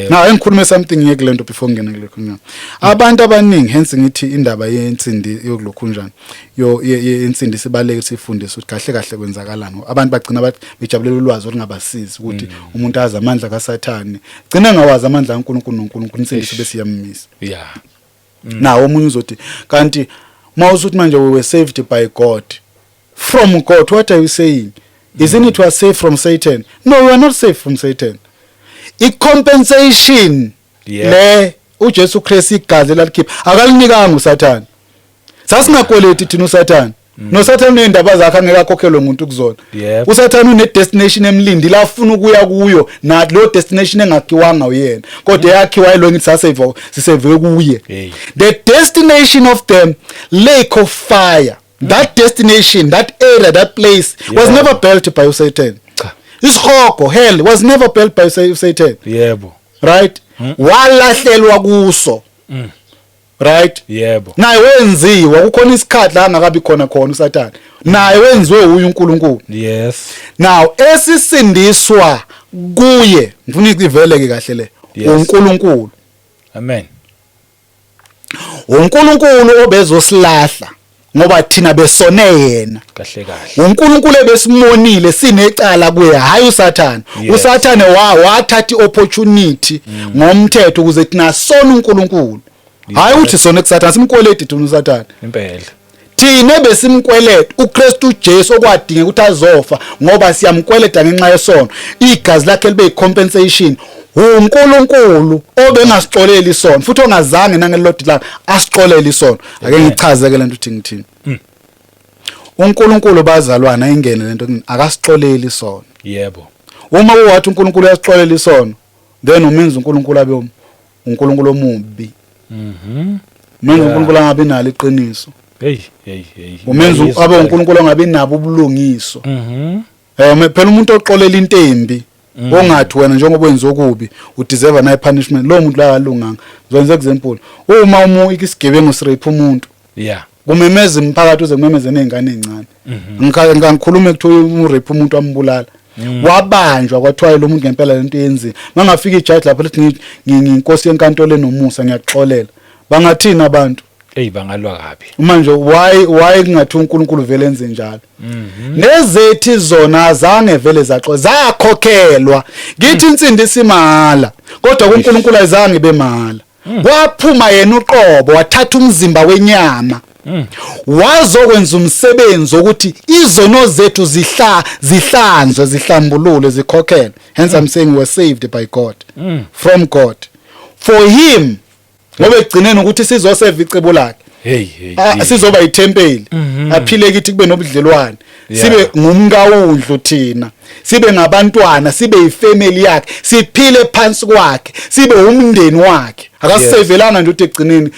Now engikhuluma something ngeke lento before ngene kulokho nyama. Abantu abaningi hence ngithi indaba yensindi yokulokhu njani. Yensindi sibaleke sifundise ukuthi kahle kahle kwenzakalani. Abantu bagcina bathi bejabulela ulwazi olungabasizi ukuthi umuntu azi amandla kaSathane. Gcina ngawazi amandla kaNkulunkulu noNkulunkulu insindi bese yamisa. Now omunye uzothi kanti mawusuthi manje we were saved by God. From God, what are you saying? Isn't it we are saved from Satan? No, we are not saved from Satan. I-compensation le uJesu Kristu igazi lalikhipha akalinikanga uSathane. Sasingakweleti thina uSathane. NoSathane unendaba zakhe angeke akhokhelwe umuntu kuzona. uSathane une destination emlindi la afuna ukuya kuyo nathi lo destination engakiwanga uyena. Kodwa yakhiwa yilo ngithi siseve kuye. The destination of them lake of fire. That destination, that area, that place was never built by Satan. Isihogo hell was never built by Satan. Yebo. Right? Walahlelwa kuso. Right? Yebo. Naye wenziwa kukhona isikhathi la angakabi khona uSathane. Naye wenziwe uNkulunkulu. Yes. Now esisindiswa kuye ngifuna iveleke kahle le. uNkulunkulu. Amen. uNkulunkulu obezosilahla ngoba thina besone yena. Kahle kahle. uNkulunkulu ebesimonile sinecala kuye hayi uSathane. uSathane wathatha iopportunity ngomthetho ukuze thina sona uNkulunkulu. Hayi uthi sona kuSathane simkweleti thina uSathane. Impela. Thina besimkweleta uKristu Jesu okwadinga ukuthi azofa ngoba siyamkweleta ngenxa yesono. Igazi lakhe libe compensation. uNkulunkulu obengasixolela isono futhi ongazange nangelilodi la asixolela isono. Ake ngichaze ke lento uthi ngithini. uNkulunkulu bazalwana ayingene lento akasixolela isono. Yebo. Uma uwathi uNkulunkulu uyasixolela isono then umenza uNkulunkulu abe uNkulunkulu omubi. Menza uNkulunkulu angabe nalo iqiniso. Hey. Umenza abe uNkulunkulu angabe nabo ubulungiso. Phela umuntu oxolela intembi ongathi wena njengoba wenza okubi udeserve nayi punishment lo muntu la kalunganga. Ngizokwenza example. Uma ikisigebengu sirape umuntu. Kumemeza imphakathi uze kumemeze nezingane ezincane. Ngikhuluma ekuthiwa urape umuntu ambulala. wabanjwa kwathiwa lo muntu ngempela lento yenzile mangafika ijaji lapho lithi nginkosi yenkantolo enomusa ngiyaxolela bangathina abantu bangalwa kabi manje why kungathi uNkulunkulu vele enze njalo nezethi zona azange vele zakhokhelwa ngithi insindi isimahala kodwa kuNkulunkulu ayizange bemahala waphuma yena uqobo wathatha umzimba wenyama wazokwenza umsebenzi ukuthi izono zethu zihlanzwe zihlambulule zikhokhelwe hence I'm saying we're saved by God from God for him ngoba egcineni ukuthi sizoseva icebo lakhe sizoba yithempeli aphile kithi kube nobudlelwane sibe ngumkawundlu thina sibe ngabantwana sibe yifamily yakhe siphile phansi kwakhe sibe umndeni wakhe akasisevelana nje uthi egcineni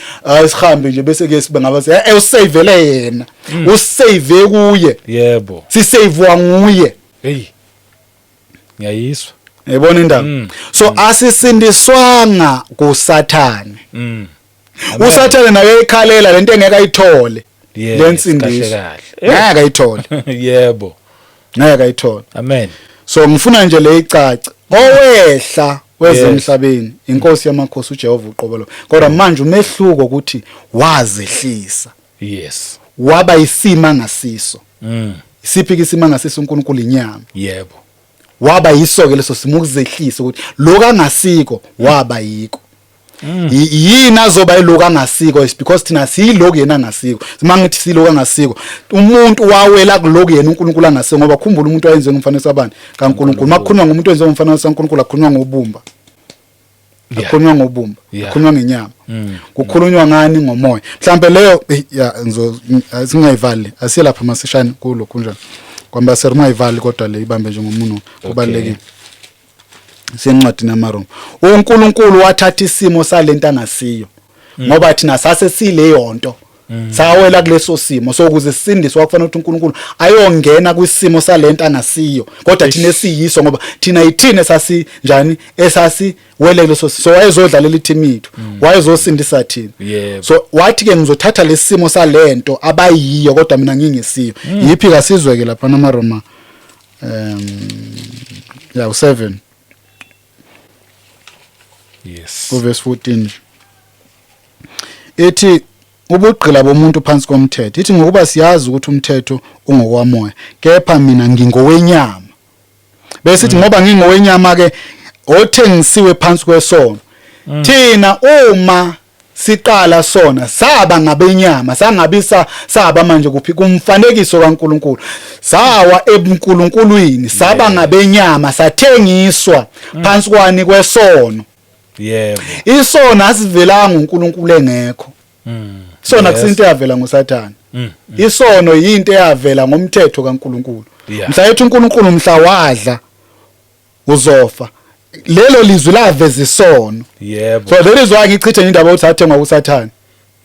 isihambe nje bese ke sibe ngabazi usavele yena usave kuye yebo sisavwa nguye ngiyayiswa yabona indaba so asisindiswanga kuSathane uSathane naye ekhalela lento engeke ayithole lensindiso ngeke ayithole yebo ngeke ayithole amen so ngifuna nje le icace owehla wezemhlabeni inkosi yamakhosi uJehova uqobolo kodwa manje umehluko ukuthi wazehlisa yes waba isima ngasiso isiphi isima ngasiso uNkulunkulu inyama yebo waba yisoke leso simo ukuzehlisa ukuthi lo kangasiko waba yiko yini azoba yiloku angasiko is because thina siyiloku yena ngasiko simangithi siloku angasiko umuntu wawela kuloku yena uNkulunkulu angasiko ngoba khumbula umuntu wayenze ngomfanele sabantu kaNkulunkulu makukhuluma ngomuntu wenze ngomfanele saNkulunkulu akhulunywa ngobumba akhulunywa ngobumba akhulunywa ngenyama kukhulunywa ngani ngomoya mhlambe leyo singayivali asiyelapha masishane kulo kunjani kwamba sermayivali kodwa le ibambe njengomuntu kubalekile sencwadini yamaroma uNkulunkulu wathatha isimo salento angasiyo ngoba thina sase sileyonto sawela kuleso simo sokuze sisindiswe kwakufanele ukuthi uNkulunkulu ayongena kwisimo salento angasiyo kodwa thina esiyiso ngoba thina yithine sasi njani esasi wele leso so wayezodlalela ithimi yethu wayezosindisa thina so wathi ke ngizothatha lesimo salento abayiyo kodwa mina ngingesiyo yiphi kasizweke lapha namaroma u7 yes verse 14 ethi ubugqila bomuntu phansi komthetho ithi ngokuba siyazi ukuthi umthetho ungokwamoya kepha mina ngingowenyama bese ithi ngoba ngingowenyama ke othengisiwe phansi kwesono thina uma siqala sona saba ngabenyama sangabisa saba manje kuphi kumfanekiso kaNkulunkulu sawa ebuNkulunkulwini saba ngabenyama sathengiswa phansi kwani kwesono yebo isona asivelanga uNkulunkulu engekho sona kusinto yavela ngoSathane isono yinto eyavela ngomthetho kaNkulunkulu mhla ethi uNkulunkulu mhla wadla uzofa lelo lizwi laveza isono yebo so there is why ngichithe indaba ukuthi athengwa kuSathane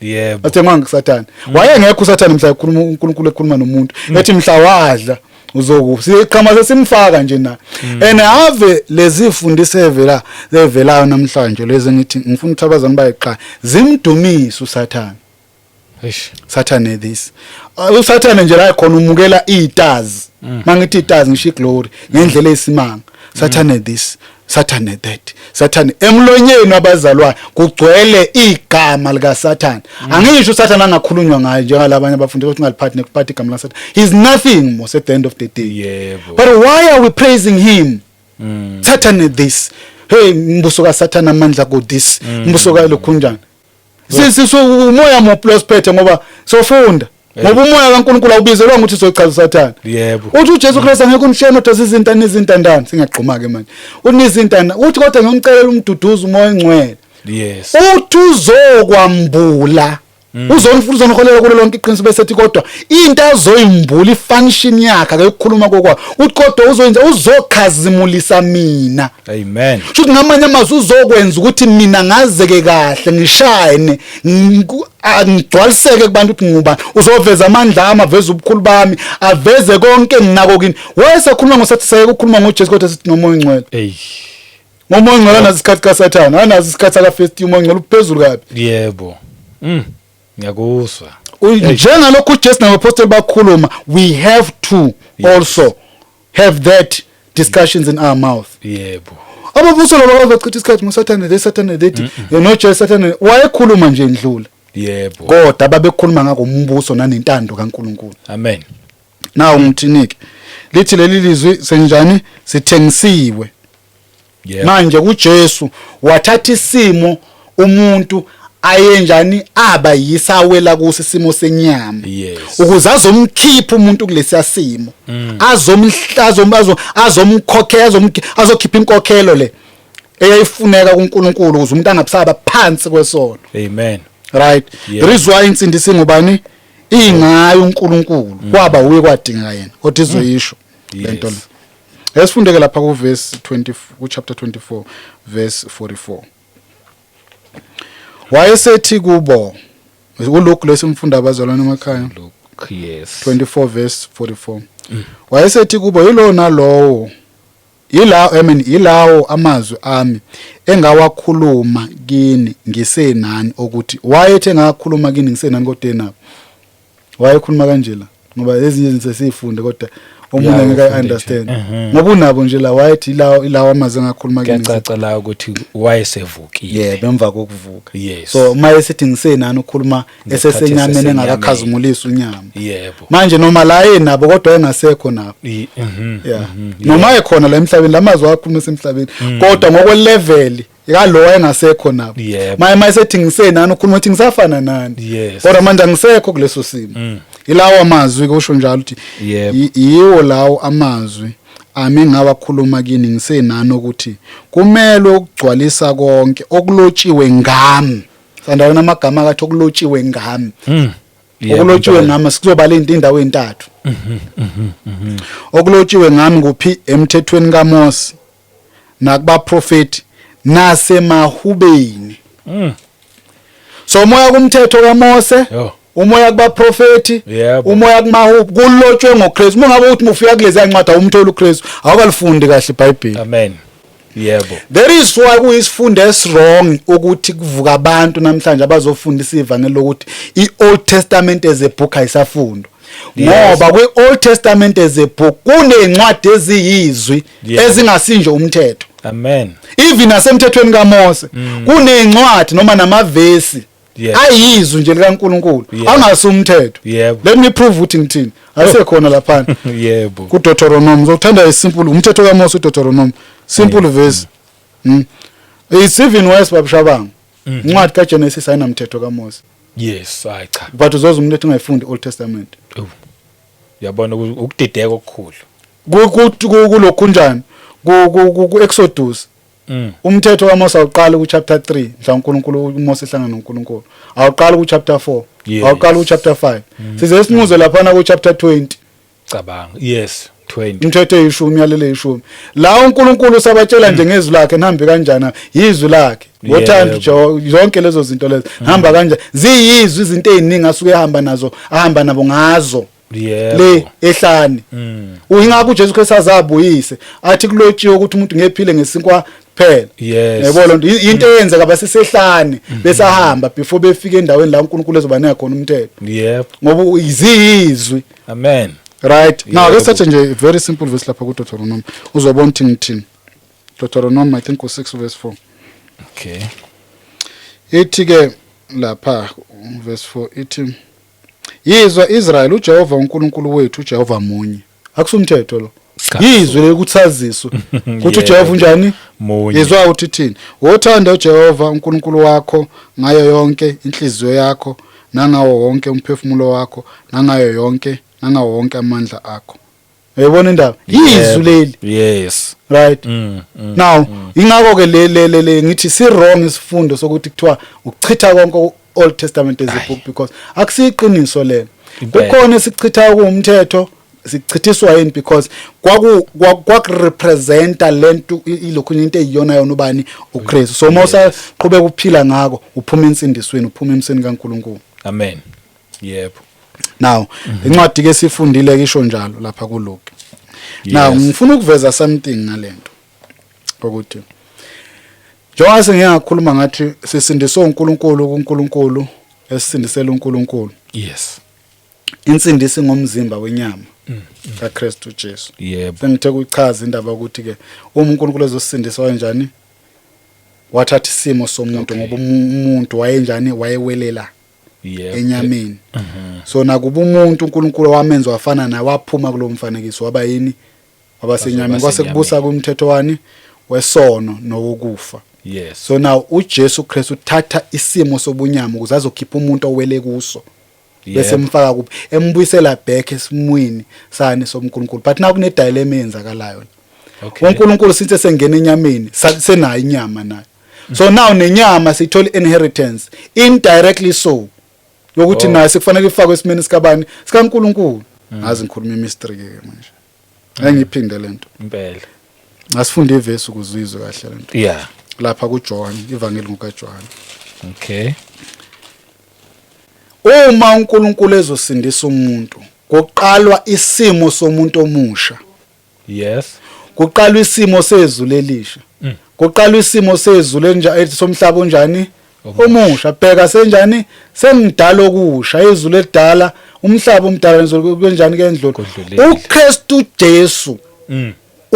yebo athengwa nguSathane wayengekho uSathane mhla ekhuluma uNkulunkulu ekhuluma nomuntu ethi mhla wadla uzokufa siqhama sesimfaka nje na ave lezi fundise evelayo namhlanje lezi ngithi ngifuna ukuthi abazali bayiqala zimdumisa uSathane Sathane this uSathane nje la khona umukela iitazi mangithi iitazi ngisho iglory ngendlela esimanga Sathane this Sathane that Sathane emlonyeni wabazalwayo kugcwele igama lika Sathane angisho uSathane angakhulunywa ngaye njengalabanye abafundi ukuthi ngaliphathi nekuphathi igama la Sathane he's nothing more at the end of the day yebo but why are we praising him Sathane this hey mbuso ka Sathane amandla ku this mbuso ka lokhunjani sisiso umoya mo plus phethe ngoba sofunda ngoba umoya kaNkulunkulu awubizelwa ukuthi sochaza uSathane yebo uthi uJesu Kristu angeke unishene ukuthi izintana izintandana singaqhuma ke manje unizintana uthi kodwa ngiyomcelela umduduzo umoya engcwele yes uthi uzokwambula uzoniholela kulo lonke iqiniso besethi kodwa into azoyimbula ifunction yakhe akukhuluma kokwa uthi kodwa uzoyenza uzokhazimulisa mina amen futhi ngamanye amazwi uzokwenza ukuthi mina ngazeke kahle ngishayene ngigcwaliseke kubantu ukuthi nguba uzoveza amandla amaveza ubukhulu bami aveze konke nginako kini wayesekhuluma ngosathi saye ukukhuluma ngoJesu kodwa sithi nomoya engcwele ngomoya engcwele nazisikhathi kaSathane anazi isikhathi aka first umoya engcwele uphezulu kabi yebo ngiyakuzwa njengalokhu uJesu nabaphostoli bakhuluma we have to also have that discussions in our mouth. Yebo. Ababuso laba bachitha isikhathi ngoSathane lethi noJoy Sathane wayekhuluma nje endlula. Yebo. Kodwa babekhuluma ngako umbuso nanentando kaNkulunkulu. Amen. Nawu ngithinike. Lithi leli lizwi senjani sithengisiwe. Yebo. Manje kuJesu wathatha isimo umuntu ayenjani aba yisawela kuso isimo senyama ukuze azomkhipha umuntu kulesi simo azokhipha inkokhelo le eyayifuneka kuNkulunkulu ukuze umuntu angabusaba phansi kwesono. Amen. Right. The reason why insindisi ngubani ingayo uNkulunkulu kwaba uye kwadingeka yena kodwa izoyisho lento le. Esifundeke lapha ku verse 20 ku chapter 24 verse 44. Wayesethi kubo uLuke lesimfunda abazalwane emakhaya Luke, yes. 24 verse 44. Wayesethi kubo yilo nalowo ilawo amazwi ami engawakhuluma kini ngisenani ukuthi wayethe ngakhuluma kini ngisenani kodwa enabo wayekhuluma kanje la ngoba lezi izinto sesifunde kodwa omunye ngeke understand ngoba unabo nje la wayethi ilawo amazwi engakhuluma kini kuyacaca la ukuthi wayesevukile. Yebo emva kokuvuka. Yes. So maye sithi ngisenani ukukhuluma esesenyameni engakakhazimulisi unyama. Yebo. Manje noma la enabo kodwa engasekho nabo. Yeah. Noma ekhona la emhlabeni lamazwi akhuluma esemhlabeni kodwa ngokwe level yalo engasekho nabo. Maye sithi ngisenani ukukhuluma ukuthi ngisafana nani. Kodwa manje angisekho kuleso simo. Ilawo amazwi kusho njalo ukuthi yiwo lawo amazwi ami ngawakhuluma kini ngisenani ukuthi kumele ukugcwalisa konke okulotshiwe ngami. Sandaweni amagama akathi okulotshiwe ngami. Okulotshiwe ngami sikuzobala indawo entathu. Okulotshiwe ngami kuphi emthethweni kaMose nakuba prophet nasemahubeni. So moya kumthetho kaMose umoya kuba prophet umoya kumahubu kulotshwe ngoKristu. Mungabe uthi ufika kulezi yancwadi awumthola uKristu awukalifundi kahle iBhayibheli. Amen. Yebo. There is why kuyisifundo eswrong ukuthi kuvuka abantu namhlanje abazofundisa ivangeli lokuthi iOld Testament as a book ayisafundwa. Ngoba kwiOld Testament as a book kunencwadi eziyizwi ezingasinje umthetho. Amen. Even nasemthethweni kaMose kunencwadi noma namavesi ayizwi nje likaNkulunkulu angasumthetho. Let me prove ukuthi ngithini asekhona lapha. Yebo. Ku Deuteronomy uzothanda isimple umthetho kaMose uDeuteronomy simple verse. It's even worse babushabanga. Incwadi kaGenesis ayinamthetho kaMose. Yes, cha. But uzoza umuntu engayifundi Old Testament. Yabona ukudideka okukhulu. Kulokhu njani ku Exodus. Umthetho kaMose awuqala ku chapter 3 mhla uNkulunkulu uMose ehlangana noNkulunkulu. Awuqala ku chapter 4. Awuqala ku chapter 5. Size simuze lapha ku chapter 20. Cabanga. Yes, 20. Umthetho eyishumi yalele ishumi. La uNkulunkulu sabatshela nje ngezwi lakhe nihambe kanjani izwi lakhe. Ngothanda zonke lezo zinto lezo. Hamba kanjani ziyizwi izinto eziningi asuke ahamba nabo ngazo. Le ehlane. Uyingakho uJesu Kristu azabuyise athi kulotshiwe ukuthi umuntu ngephile ngesinkwa kuphela. Yebo nto into eyenzeka basesehlane besahamba before befike endaweni la uNkulunkulu ezobanika khona umthetho. Ngoba izizwi. Amen. Right. Now let's start nje very simple verse lapha ku Deuteronomy. Uzobona ukuthi ngithini. Deuteronomy I think ku 6 verse 4. Okay. Ithi ke lapha verse 4 ithi yizwa Israel uJehova uNkulunkulu wethu uJehova munye. Akusumthetho lo. Yizwe lekuthaziswa ukuthi uJehova unjani? Munye. Yizwa uthi thini? Wothanda uJehova uNkulunkulu wakho ngayo yonke inhliziyo yakho nangawo wonke umphefumulo wakho nangawo wonke amandla akho. Uyabona indaba? Yizwi leli. Yes. Right. Now ingakho ke le ngithi si wrong isifundo sokuthi kuthiwa ukuchitha konke Old Testament as a book because akusiqiniso lelo. Kukhona esichitha kuumthetho sichithiswa yini because kwakurepresenta lento ilokhu into eyiyona yona ubani uKristu. So Mose qhubeka ukuphila ngako uphuma insindisweni uphuma emseni kaNkulunkulu. Amen. Yebo. Now incwadi ke sifundile kisho njalo lapha kuLuke. Now ngifuna ukuveza something ngalento ukuthi njengoba sengiyakhuluma ngathi sisindiswe uNkulunkulu esindisela uNkulunkulu. Yes. Insindisi ngomzimba wenyama kaKristu Jesu. Yebo. Sengithe kuchaza indaba ukuthi ke uma uNkulunkulu ezosindisa kanjani wathatha isimo somuntu ngoba umuntu wayenjani wayewelela Yebo. enyameni. So nakuba umuntu uNkulunkulu wamenza wafana naye waphuma kulo mfanekiso waba yini wabasenyameni kwase kubusa kumthetho wani wesono nowokufa. Yes. So now uJesu Kristu uthatha isimo sobunyama ukuze azokhipha umuntu owele kuso bese mfaka kuphi embuyisela back esimweni sane soMkhulunkulu. But naku kune dilemma eyenzakalayo. Okay. uNkulunkulu since sengena enyameni senayo inyama nayo. So now nenyama sithola inheritance indirectly so yokuthi nayo sekufanele ifakwe esimeni sikabani sikaNkulunkulu. Ngazi ngikhuluma imystery ke manje. Engiphinde lento. Impela. Asifunda ivesi ukuzizwe kahle lento. Yeah. Lapha kuJohn, ivangeli ngokaJohn. Okay. Uma uNkulunkulu ezosindisa umuntu, kuqalwa isimo somuntu omusha. Yes. Kuqalwa isimo sezulu elisha. Kuqalwa isimo sezulu somhlaba onjani? Omusha. Bheka senjani? Sengidala okusha, izulu edala, umhlaba omdala nezulu kanjani ke endlulu. uKristu Jesu.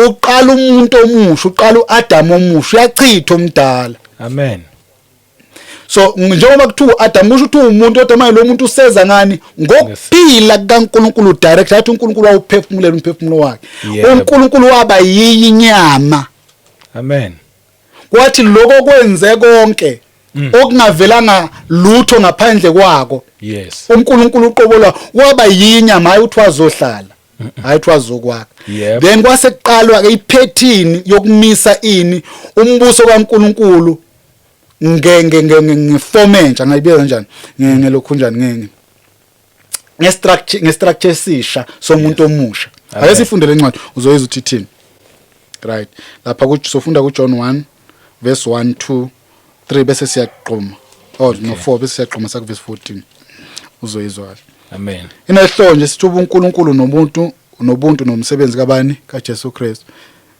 Uqala umuntu omusha, uqala uAdam omusha, uyachitha omdala. Amen. So njengoba kuthiwa Adam kusho ukuthi umuntu kodwa manje lo muntu useza ngani ngokuphila kaNkulunkulu direct athi uNkulunkulu wawuphefumulela umphefumulo wakhe. uNkulunkulu waba yinyama. Amen. Kwathi lokho kwenze konke okungavelanga lutho ngaphandle kwako. Yes. uNkulunkulu uqobolwa waba yinyama hayi uthi wazohlala. Hayi uthi wazokwakha. Then kwase kuqalwa ke iphethini yokumisa ini umbuso kaNkulunkulu ngeformat angayibiza kanjani ngelokhu njani ngestructure esisha somuntu omusha. Ake sifunde lencwadi uzoyiza uthi thini. Right. Lapha sofunda kuJohn 1 verse 1 2 3 bese siyaqhuma. Oh no 4 bese siyaqhuma saku verse 14. Uzoyizwa kahle. Amen. Inehlo nje sithuba uNkulunkulu nobuntu nomsebenzi kabani kaJesu Kristu.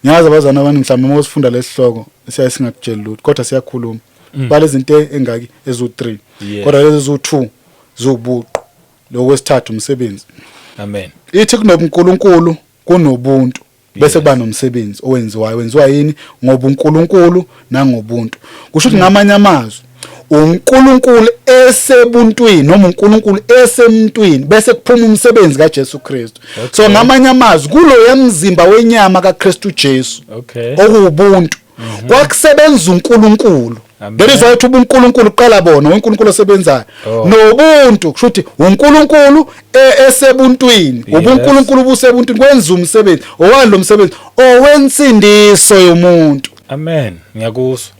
Ngiyazi abazana abani mhlawumbe uma usifunda lesihloko siyaye singakutshela lutho kodwa siyakhuluma. Balezinto engaki ezu3 kodwa lezi ezu2 zobuqu lokwesithathu umsebenzi. Amen. Ithi kunobuNkulunkulu kunobuntu bese kuba nomsebenzi wenziwa yini ngoba uNkulunkulu nangobuntu. Kusho ukuthi ngamanye amazwi uNkulunkulu esebuntwini noma uNkulunkulu esemntwini bese kuphuma umsebenzi kaJesu Kristu. So ngamanye amazwi kulo yemzimba wenyama kaKristu Jesu okuwubuntu kwakusebenza uNkulunkulu. There is why uNkulunkulu uqala bona uNkulunkulu osebenzayo nobuntu kusho ukuthi uNkulunkulu esebuntwini ubuNkulunkulu busebuntwini kwenza umsebenzi owani lo msebenzi owensindiso yomuntu. Amen. Ngiyakuzwa.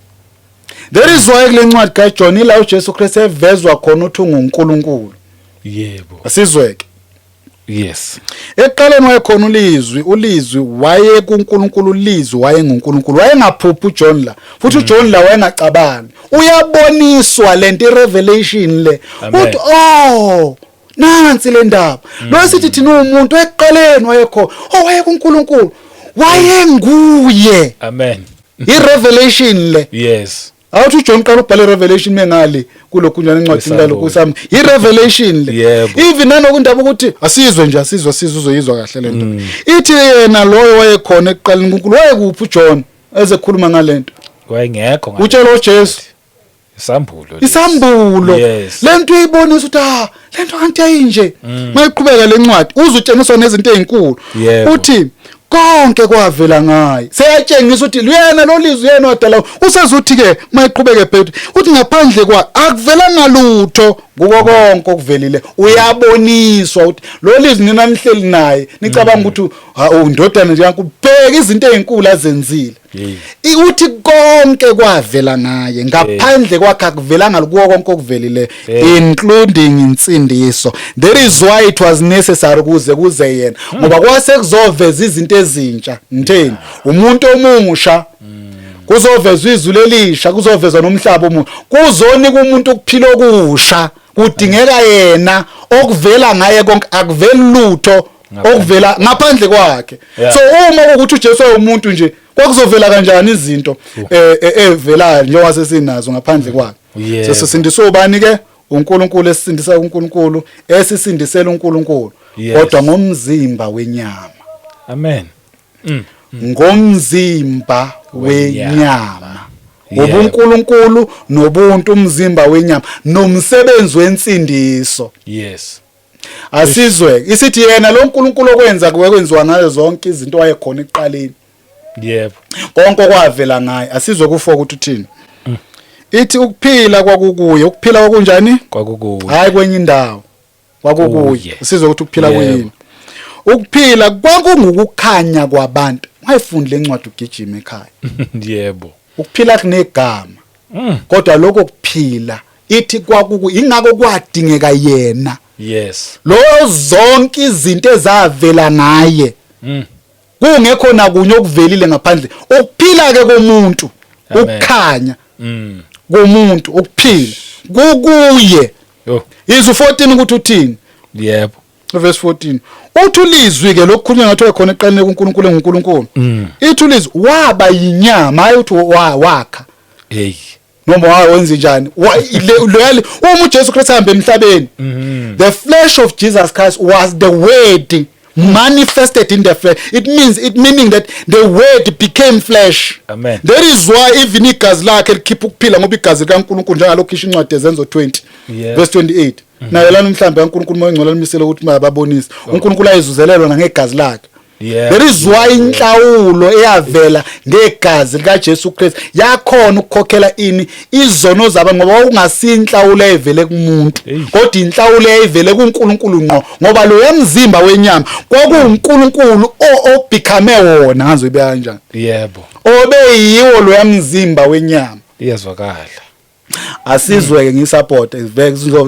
There is why kule ncwadi kaJohn ila uJesu Kristu evezwa khona uthi unguNkulunkulu. Yebo. Asizweke. Yes. Eqaleni wayekhona ulizwi waye kuNkulunkulu ulizwi waye nguNkulunkulu wayengaphuphi uJohn la futhi uJohn la wayengacabangi uyaboniswa lento irevelation le uthi nansi le ndaba lo sithi thina umuntu eqaleni wayekhona waye kuNkulunkulu wayenguye. Amen. Irevelation le. Yes. Awuthi uJohn qala ubhale Revelation mengali kulokhu njani incwadi ngalo kusami iRevelation le. Even nanokundaba ukuthi asizwe nje asizwe uzoyizwa kahle lento. Ithi yena loyo wayekhona eqaleni uNkulunkulu wayekuphi uJohn ezekhuluma ngalento. Wayengekho ngayo. Utshela uJesu isambulo. Lento uyibonisa ukuthi lento kanti ayinje. Mayiqhubeka lencwadi uzutshengiswa nezinto ezinkulu. Uthi konke kwavela ngaye seyatshengisa ukuthi luyena lo lizwi yena wadala usezuthi ke mayiqhubeke phethu uthi ngaphandle kwa akuvelanga lutho kuko konke okuvelile uyaboniswa ukuthi lo lizwi nina nihleli naye nicabanga ukuthi undodana nje yakubheka izinto ezinkulu azenzile. Uthi konke kwavela ngaye ngaphandle kwakhe akuvelanga kuko konke okuvelile including insindiso. There is why it was necessary kuze yena ngoba kwase kuzoveza izinto ezintsha ngitheni umuntu omusha kuzovezwa izulu elisha kuzovezwa nomhlaba omusha kuzonika umuntu ukuphila okusha kudingeka yena okuvela ngaye konke akuveli lutho okuvela ngaphandle kwakhe. So uma ukuthi uJesu umuntu nje kwakuzovela kanjani izinto evelayo njengoba sesinazo ngaphandle kwakhe. Sesisindiswa ubani ke uNkulunkulu esisindisa uNkulunkulu esisindisela uNkulunkulu Yes. kodwa ngomzimba wenyama. Amen. Ngomzimba wenyama. Yebo. UbuNkulunkulu nobuntu umzimba wenyama nomsebenzi wensindiso. Yes. Asizwe isithi yena lo nkulunkulu okwenza kwenziwa ngayo zonke izinto wayekhona ekuqaleni. Yebo. Konke kwavela ngaye asizwe kufo ukuthi uthini. Ithi ukuphila kwakukuye ukuphila kwakunjani? Kwakukuye. Hayi kwenye indawo. Kwakukuye. Asizwe ukuthi ukuphila kuyini. Ukuphila kwakungukukhanya kwabantu. Ungayifundile incwadi ugijima ekhaya. Yebo. Ukuphila kunegama. Kodwa lokho kuphila ithi kwakuku ingako kwadingeka yena. Yes. Lo zonke izinto ezavela ngaye. Kungekho nakunye okuvelile ngaphandle. Ukuphila ke komuntu, ukukhanya. Komuntu ukuphila. Kukuye. Yo. Izwi 14 ukuthi uthini? Yebo. Verse 14. Uthi ulizwi ke lokukhulunywa ngathi wakhona eqaleni kuNkulunkulu nguNkulunkulu. Ithi ulizwi waba yinyama hayi uthi wakha. Hey. Noma wayenza njani? Loyali uma uJesu Kristu hamba emhlabeni. The flesh of Jesus Christ was the word manifested in the flesh. Meaning that the word became flesh. Amen. That is why even igazi lakhe likhipha ukuphila ngoba igazi likaNkulunkulu njengalokho isho incwadi yezenzo 20 verse 28. Nayo lana mhlambe kaNkulunkulu mayengcola limisele ukuthi bayababonisa. uNkulunkulu ayizuzelelwa ngegazi lakhe. There is why inhlawulo eyavela ngegazi lika Jesu Kristu yakhona ukukhokhela ini izono zabantu ngoba ungasinhlawulo evele kumuntu kodwa inhlawulo eyivele kuNkulunkulu ngqo ngoba lo yemzimba wenyama kwakuNkulunkulu obecome wona ngazobe kanjani. Yebo. Obe yiwo lo yemzimba wenyama. Iyazwakala. Asizweke ngisupport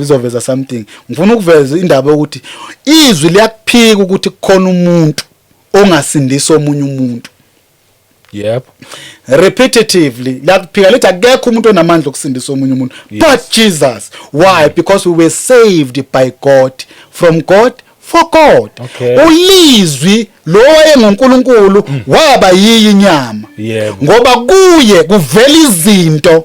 izoveza something. Ngifuna ukuveza indaba ukuthi izwi liyakuphika ukuthi kukhona umuntu ongasindisa omunye umuntu. Yep. Repetitively lakuphika lithi akekho umuntu onamandla okusindisa omunye umuntu but Jesus. Why? Because we were saved by God, from God, for God. Okay. Ulizwi lo enguNkulunkulu waba yinyama. Yebo. Ngoba kuye kuvela izinto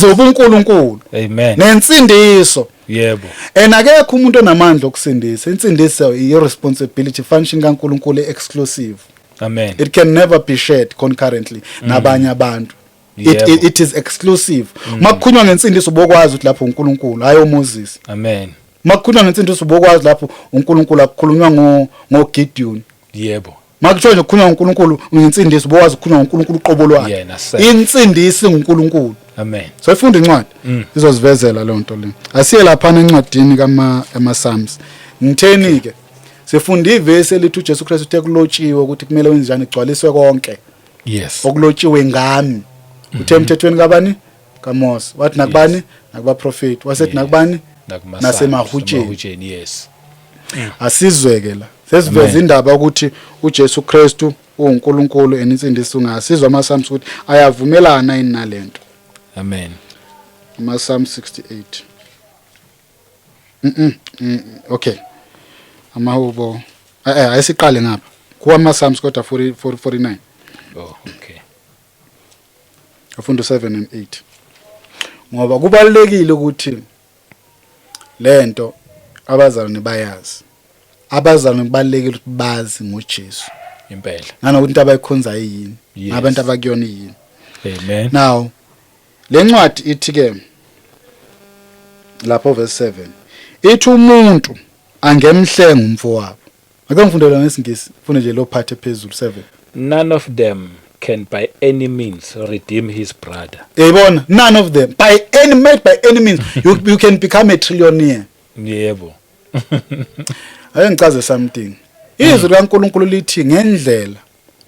zobuNkulunkulu. Amen. Nensindiso. Yebo. Akekho umuntu onamandla okusindisa. Insindiso i-responsibility function kaNkulunkulu exclusive. Amen. It can never be shared concurrently nabanye abantu. It is exclusive. Makukhulunywa ngensindiso bokwazi ukuthi lapho uNkulunkulu hayi uMoses. Amen. Makukhulunywa ngensindiso bokwazi lapho uNkulunkulu akukhulunywa ngoGideon. Yebo. Makuthiwa nje ukukhulunywa ngoNkulunkulu ngensindiso bokwazi ukukhulunywa ngoNkulunkulu uqobo lwakhe. Insindisi nguNkulunkulu. Amen. So ifunda incwadi izozivezela le nto le. Asiye lapha encwadini kaMaSams. Ngitheni ke sifunda ivesi elithi uJesu Kristu uthe kulotshiwe ukuthi kumele wenze njani igcwaliswe konke. Yes. Okulotshiwe ngami. Uthe emthethweni kabani? kaMose. Wathi nakubani? Nakubaprofeti. Wasethi nakubani? Nasemahutsheni. Yes. Asizweke la. Sesiveza indaba ukuthi uJesu Kristu uNkulunkulu eninsindisi ungasizwa aMaSams ukuthi ayavumelana yini nalento. Amen. Psalm 68. Okay. Amahubo. Ayisiqale ngapha. Kuwa Psalms kodwa 49. Oh, okay. Afunda 7 and 8. Ngoba kubalekile ukuthi lento abazalwane bayazi. Abazalwane kubalekile ukuthi bazi ngoJesu. Impela. Nanokuthi abayikhonza yini. Nabantu abakuyona yini. Amen. Now lencwadi ithi ke lapho verse 7 ithi umuntu angemhlenga umfowabo. Ake ngifundela ngesingisi fune nje lo part ephezulu 7. None of them can by any means redeem his brother. Yebona, none of them by any means you can become a trillionaire. Yebo. Ake ngichaze something. Izwi likaNkulunkulu lithi ngendlela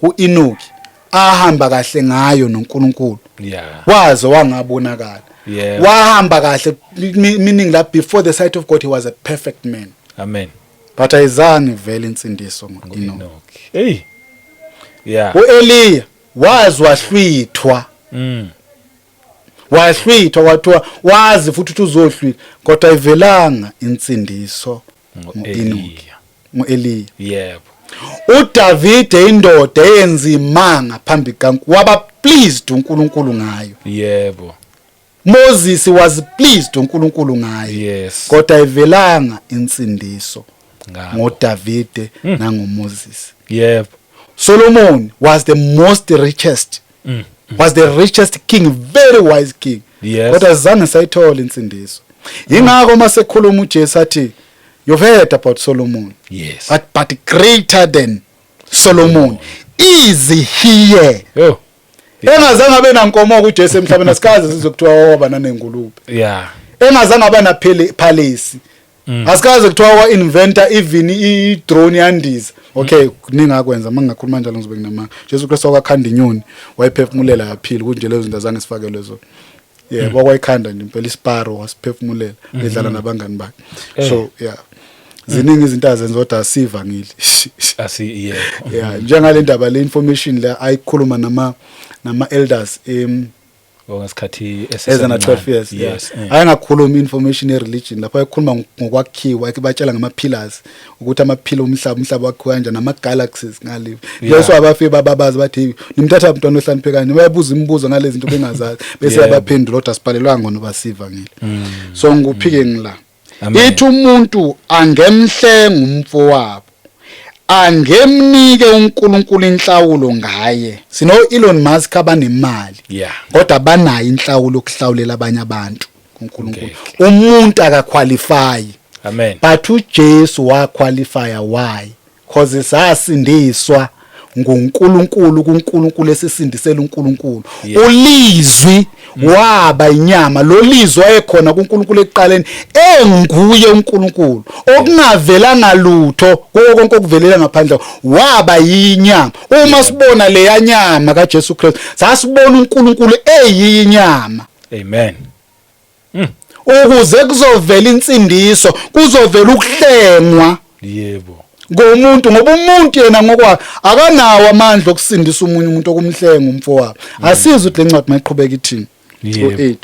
uEnoki ahamba kahle ngayo noNkulunkulu. Yeah. Waze wangabonakala. Yeah. Wahamba kahle meaning that before the sight of God he was a perfect man. Amen. But ayizange vele insindiso ngoEnoki. Hey. Yeah. uEliya wahlwithwa. Wahlwithwa kwathiwa wazi futhi ukuthi uzohlwitha kodwa ayivelanga insindiso ngoEliya. Yebo. uDavide indoda eyenza imanga phambi kaNkulunkulu waba pleased uNkulunkulu ngayo. Yebo. Moses was pleased uNkulunkulu ngayo. Yes. Kodwa ayivelanga insindiso ngoDavide nangoMoses. Yep. Solomon was the most richest. Was the richest king, very wise king. Yes. Kodwa azange sayithola insindiso. Ingakho masekhuluma uJesu athi you've heard about Solomon. Yes. But greater than Solomon is here. Yo. Engazange abe nankomo kuJesu emhlabeni asikaze sizokuthiwa waba nanengulube. Yeah. Engazange abe na palace. Asikaze kuthiwa wa inventor even I drone yandiza. Okay, ningakwenza mangakhuluma njalo ngizobe nginama. Jesu Kristu wakhakhanda inyoni, wayiphefumulela yaphila kunje lezo zinto azange sifakele zona. Yeah, wakwayikhanda nje impela isparrow wasiphefumulela bedlala nabangani bakhe. So, yeah. Ziningi izinto azenza kodwa asiva ngili. Asi Yeah, njengale ndaba le information la ayikhuluma nama elders ngasikhathi ezana 12 years. Yes. Ayengakhuluma information ye religion lapha ayikhuluma ngokwakhiwa batshela ngama pillars ukuthi amaphilo umhlaba wakhiwa kanjani nama galaxies ngalive. Leso abafe bababazi bathi nimthatha umntwana ohlaniphekani bayabuza imibuzo ngalezi zinto bengazazi bese abaphendula kodwa sipalelwa ngona basiva ngili. So nguphike ngila. Ithi umuntu angemhlenga umfowabo angemnike uNkulunkulu inhlawulo ngaye. Sino Elon Musk abanemali. Yeah. Kodwa banayo inhlawulo okuhlawulela abanye abantu kuNkulunkulu. Umuntu akaqualify. Amen. But uJesu waqualify. Why? Because sasindiswa nguNkulunkulu kuNkulunkulu esisindisela uNkulunkulu. Ulizwi waba inyama, lo lizwi ayekhona kuNkulunkulu ekuqaleni enguye uNkulunkulu okungavelanga lutho konke okuvelela ngaphandle waba yinyama. Uma sibona le yanyama kaJesu Kristu sasibona uNkulunkulu eyinyama. Amen. Ukuze kuzovela insindiso, kuzovela ukuhlengwa. Yebo. Ngomuntu ngoba umuntu yena ngokwa akanawo amandla okusindisa umunye umuntu okumhlenga umfowabo. Asizwe ukuthi lencwadi mayiqhubeka ithini. 8.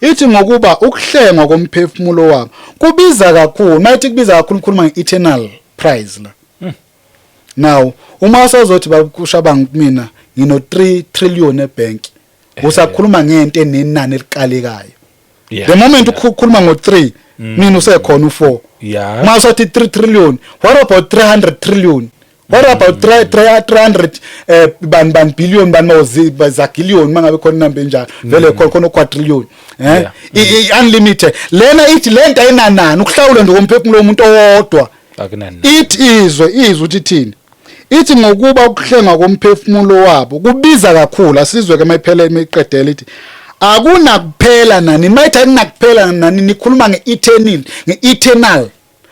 Ithi ngokuba ukuhlengwa komphefumulo wabo kubiza kakhulu. Mayithi kubiza kakhulu ukukhuluma nge-eternal prize la. Now uma sazothi bakushaba mina ngino 3 trillion ebank. Usakhuluma ngento enenani elikalekayo. The moment ukukhuluma ngo3 mina usekhona u4. Yeah. Mawusathi 3 trillion. What about 300 trillion? What about 300 billion bazagillion mangabe khona inamba enjalo vele khona quadrillion unlimited lena ithi lento ayinanani ukuhlawula nje komphefumulo womuntu owodwa ithi izwe ukuthi ithini ithi ngokuba ukuhlenga komphefumulo wabo kubiza kakhulu asizwe ke mayiphela iqedela ithi akunakuphela nani mayithi akunakuphela nani nikhuluma nge-eternal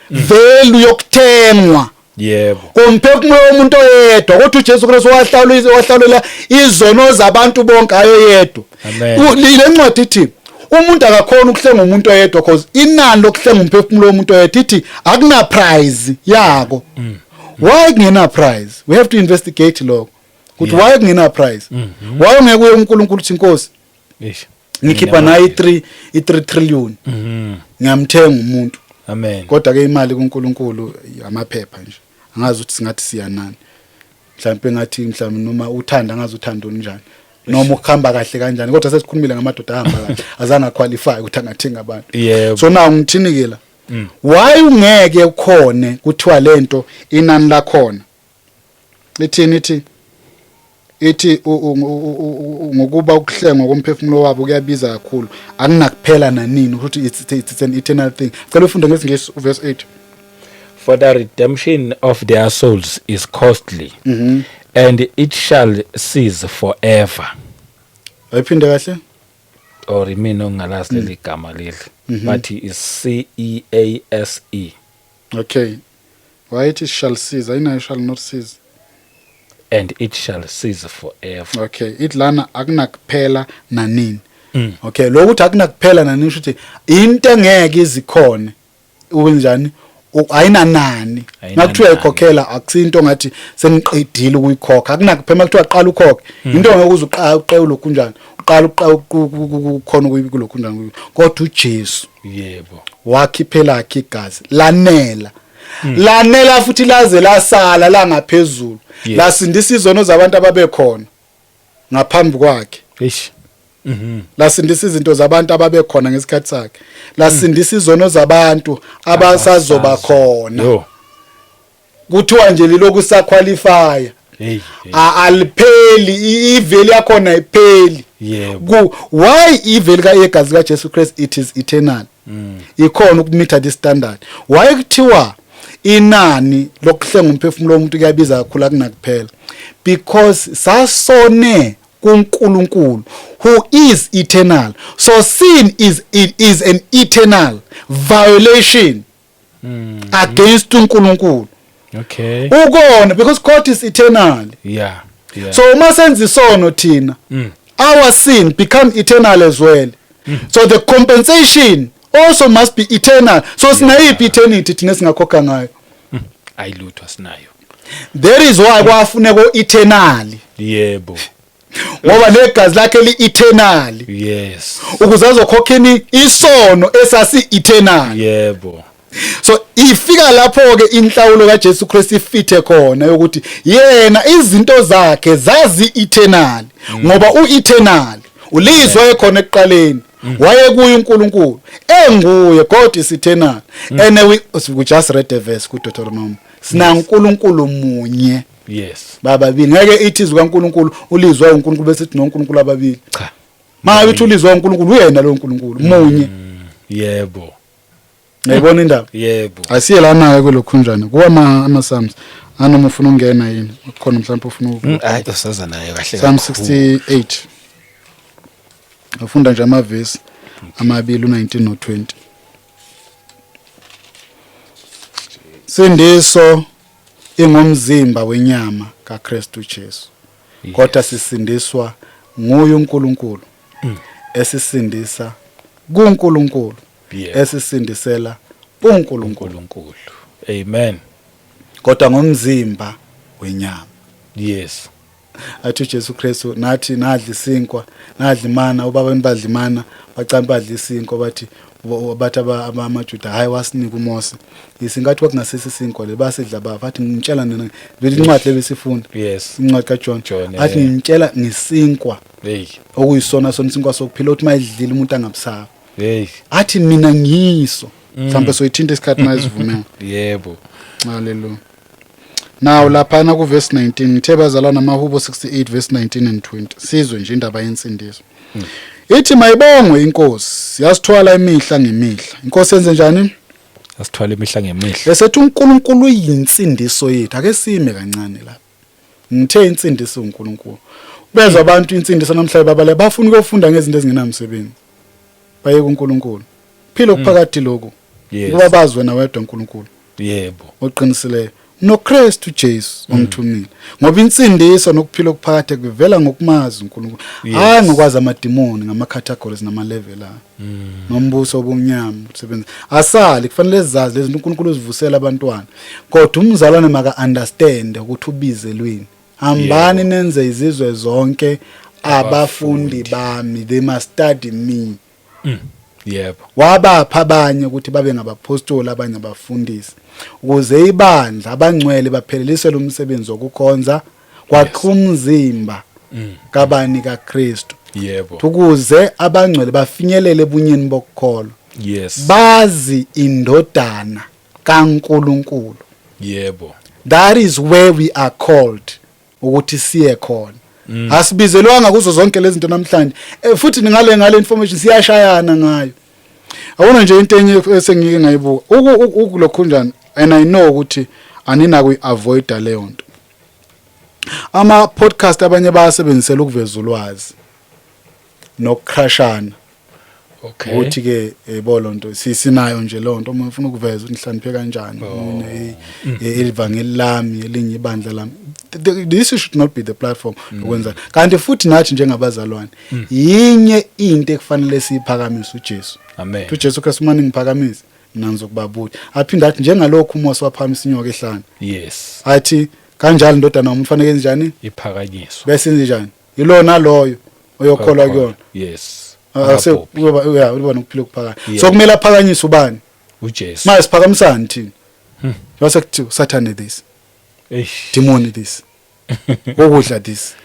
value yokuthengwa. Yebo. Komphefumulo womuntu oyedwa kodwa uJesu Kristu wahlawulela izono zabantu bonke ayedwa. Amen. Le ncwadi ithi umuntu akakhona ukuhlenga umuntu oyedwa because inani lokuhlenga umphefumulo womuntu oyedwa ithi akuna prize yako. Why kungena prize? We have to investigate lokho. Ukuthi why kungena prize? Why ngeke uye uNkulunkulu uthi inkosi? Ngikhipha nayi 3 trillion. Ngiyamthenga umuntu. Amen. Kodwa ke imali kuNkulunkulu amaphepha nje. Angazi ukuthi singathi siyanani. Mhlawumbe ngathi mhlawumbe noma uthanda angazi uthando njani. Noma ukuhamba kahle kanjani kodwa sesikhulumile ngamadoda ahamba kahle azange qualify ukuthi angathenga abantu. So now ngithini ke la? Why ungeke ukhone kuthiwa lento inani la khona? Lithini ithi ngokuba ukuhlengwa komphefumulo wabo kuyabiza kakhulu akunakuphela nanini ukuthi it's an eternal thing. Cela ufunde ngesingisi verse 8. For the redemption of their souls is costly, and it shall cease forever. Ayiphinde kahle? Or mina ngalazi leli gama leli, but is CEASE. Okay. Why it shall cease? I know it shall not cease. And it shall cease forever. Okay, it lana akunakuphela nanini. Okay, lokuthi akunakuphela nanini ukuthi into engeke izikhone ukunjani ayinanani. Nakuthiwa ikhokhela akusinto ngathi seniqedile ukuyikhokha. Akunakuphela kuthiwa qala ukhokhe. Into ngeke uzuqala lokhu njani. Uqala ukukhona ukuyikho njani. Kodwa uJesu Yebo. Wakhiphela igazi lanela. Lanela futhi laze lasala la ngaphezulu. Lasindisa izono zabantu ababekhona ngaphambi kwakhe. lasindisa izinto zabantu ababekhona ngesikhathi sakhe, lasindisa izono zabantu abasazoba khona. Yo. Kuthiwa nje liloku saqualify. Hey. Alipheli iveli yakhona ipheli. Yebo. Why iveli kayegazi kaJesu Christ it is eternal? Ikhona ukumitha this standard. Why kuthiwa inani lokuhlenga umphefumulo womuntu kuyabiza kakhulu kunakuphela? Because sasone kuNkulunkulu who is eternal. So sin is an eternal violation against uNkulunkulu. Okay. Ukona because God is eternal. Yeah. So uma senza isono thina, our sin become eternal as well. So the compensation also must be eternal. So sinayiphi eternity thina singakhokha ngayo? Ayilutho sinayo. There is why kwafuneka eternal. Yebo. Ngoba negazi lakhe li-eternal. Yes. Ukuze azokhokheni isono esasi eternal. Yebo. So ifika lapho ke inhlawulo kaJesu Christ ifithe khona ukuthi yena izinto zakhe zazi eternal ngoba ueternal ulizwa ekhona ekuqaleni waye kuye uNkulunkulu enguye God is eternal. And we just read the verse ku Deuteronomy sina uNkulunkulu munye. Yes. Bababili ngeke ithi izwi kaNkulunkulu ulizwa uNkulunkulu bese sithi noNkulunkulu ababili. Cha. Manje uthi ulizwa uNkulunkulu uyena lo uNkulunkulu munye. Yebo. Ngiyibona indaba. Yebo. Asiye lana ke kulokhunjana kuwa ama Psalms anoma ufuna ungena yini khona mhlawumbe ufuna Hayi usaza nayo kahle. Psalm 68 ufunda nje amavesi amabili u19 no20. Sindiso ingomzimba wenyama kaKristu Jesu. Kodwa sisindiswa nguye uNkulunkulu esisindisa kuNkulunkulu esisindisela uNkulunkulu. Amen. Kodwa ngomzimba wenyama. Yes. Athi uJesu Kristu nathi nadli isinkwa nadli imana ubaba badla imana bacamba badla isinkwa bathi amaJuda hayi wasinika uMose isingathi kwakungasisi isinkwa le basidla baba athi ngimtshela nina incwadi lebesifunda. Yes. Incwadi kaJohn athi ngimtshela ngisinkwa okuyisona sona isinkwa sokuphila uthi mayidlile umuntu angabusaba. Athi mina ngiyiso mhlawumbe soyithinta isikhathi mayizivumela. Yebo. Hallelujah. Now lapha ku verse 19 ngithe bazalwana mahubo 68 verse 19 and 20 sizwe nje indaba yensindiso. Ithi mayibongwe inkosi yasithwala imihla ngemihla. Inkosi yenze njani? Yasithwala imihla ngemihla. Besethu uNkulunkulu uyinsindiso yethu ake sime kancane lapha. Ngithe insindiso uNkulunkulu. Bezwa abantu insindiso namhlanje babale bafuna ukufunda ngezinto ezingenamsebenzi. Baye kuNkulunkulu. Philo kuphakathi lokho. Kuba bazwe na wedwa uNkulunkulu. Yebo. Oqiniseleyo. NoKristu Jesu omthumile. Ngoba insindiso nokuphila okuphakathi kuvela ngokumazi uNkulunkulu. Hayi ngokwazi amadimoni ngama categories nama level a. Nombuso obumnyama usebenza. Asali kufanele zazi lezi uNkulunkulu uzivusela abantwana. Kodwa umzalwane maka understand ukuthi ubizelweni. Hambani nenze izizwe zonke abafundi bami, they must study me. Yebo. Wabapha abanye ukuthi babe ngabapostoli abanye abafundisi ukuze ibandla abangcwele baphelelisele umsebenzi wokukhonza kwaqhumzimba kabani kaKristu. Yebo. Ukuze abangcwele bafinyelele ebunyeni bokukholwa. Yes. Bazi indodana kaNkulunkulu. Yebo. That is where we are called ukuthi siye khona. Asibizelwanga kuzo zonke lezi zinto namhlanje. Futhi ngale information siyashayana ngayo. Awona nje into enye esengike ngayibuka. Ukulokhunjana and I know ukuthi anina kuavoid leyo nto. Ama podcast abanye bayasebenzisela ukuveza ulwazi nokukhashana. Okay. Uthi ke yebo nto sinayo nje lo nto uma ufuna ukuveza unihlanipheke kanjani ivangeli lami elinye ibandla lami. This should not be the platform ukwenza. Kanti futhi nathi njengabazalwane yinye into ekufanele siyiphakamise uJesu. Amen. uJesu Kristu manje ngiphakamise mina ngizokubabuthi. Aphinda athi njengalokho uMose waphakamisa inyoka ehlane. Yes. Athi kanjalo indodana yomuntu fanele enze njani? Iphakanyiswa. Bese enze njani? Yilona loyo oyokholwa kuyona. Yes. Ase ubona ukuphila okuphakathi. So kumele aphakanyiswe ubani? uJesu. Manje siphakamisani thina? Bese kuthiwa Satan this. Demon this. Ukudla this.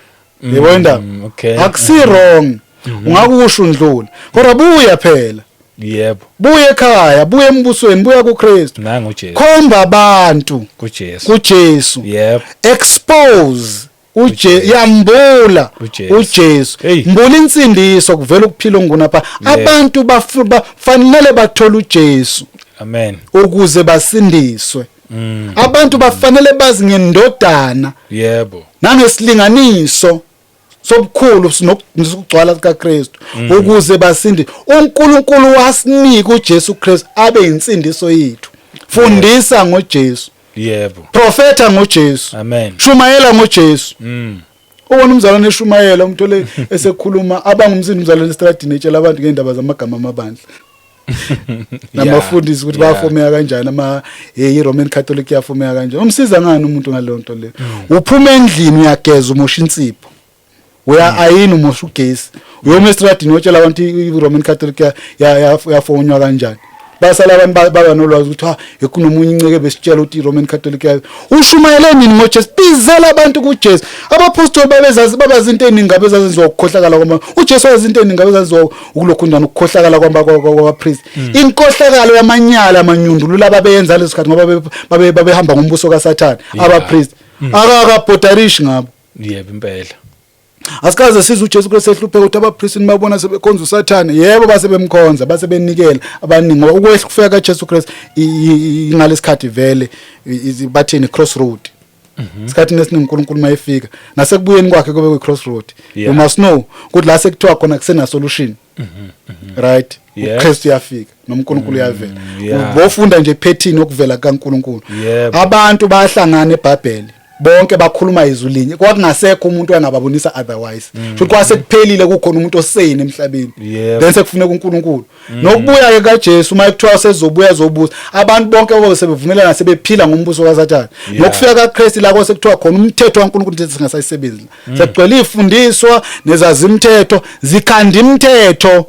Yebo indaba. Okay. Akusi wrong. ungakusho undlule kodwa buya phela yebo buye ekhaya buye embusweni buya kuKristu nangu uJesu khomba abantu kuJesu yebo expose yambula uJesu mbula insindiso kuvela ukuphila ongunapha abantu bafanele bathola uJesu amen ukuze basindiswe abantu bafanele bazi ngendodana yebo nangesilinganiso sobukhulu nokugcwala kaKristu ukuze basindi uNkulunkulu wasinika uJesu Kristu abe insindiso yethu fundisa ngoJesu yebo profeta ngoJesu amen shumayela ngoJesu ubona umzalwane eshumayela umthole esekhuluma abangumzini umzalwane estradini etshela abantu ngendaba zamagama amabandla namafundisi ukuthi bayafomeka kanjani i-Roman Catholic yafomeka kanjani umsiza ngani umuntu ngaleyo nto leyo uphuma endlini uyageza umosha insipho ayini umosha ugesi uyoma estradini utshela abantu i-Roman Catholic yafonywa kanjani basala abantu baba nolwazi ukuthi ekunomunye inceke besitshela ukuthi i-Roman Catholic ushumayele nini ngoJesu bizela abantu kuJesu abapostoli babazi into eningi ngabe zazenziwa ukukhohlakala kwama uJesu wazi into eningi ngabe zazenziwa ukulokhu njani ukukhohlakala kwabapriest inkohlakalo yamanyala amanyundulula ababeyenza lesikhathi ngoba babehamba ngombuso kaSathane abapriest akabhodarishi ngabo yebo impela asikaze siza uJesu Kristu ehlupheka ukuthi abapriest babona sebekhonza uSathane yebo basebemkhonza basebenikela abaningi ngoba ukwehla kufika kaJesu Kristu ingalesikhathi vele bathini crossroad isikhathi nesiningi uNkulunkulu mayefika nasekubuyeni kwakhe kube ku crossroad you must know ukuthi la sekuthiwa khona kusena solution right uKristu yafika noNkulunkulu yavela ubofunda nje pattern okuvela kaNkulunkulu abantu bayahlangana eBhabheli bonke bakhuluma izwi linye kwakungasekho umuntu angababonisa otherwise futhi kwasekuphelile kukhona umuntu oseyini emhlabeni then sekufuneka uNkulunkulu nokubuya ke kaJesu uma ekuthiwa sezobuya zobusa abantu bonke bobe sebevumelana sebephila ngombuso kaSathane nokufika kaKristu la kwasekuthiwa khona umthetho kaNkulunkulu ukuthi singasayisebenzi sekugcwele ifundiswa nezazimthetho zikhanda imithetho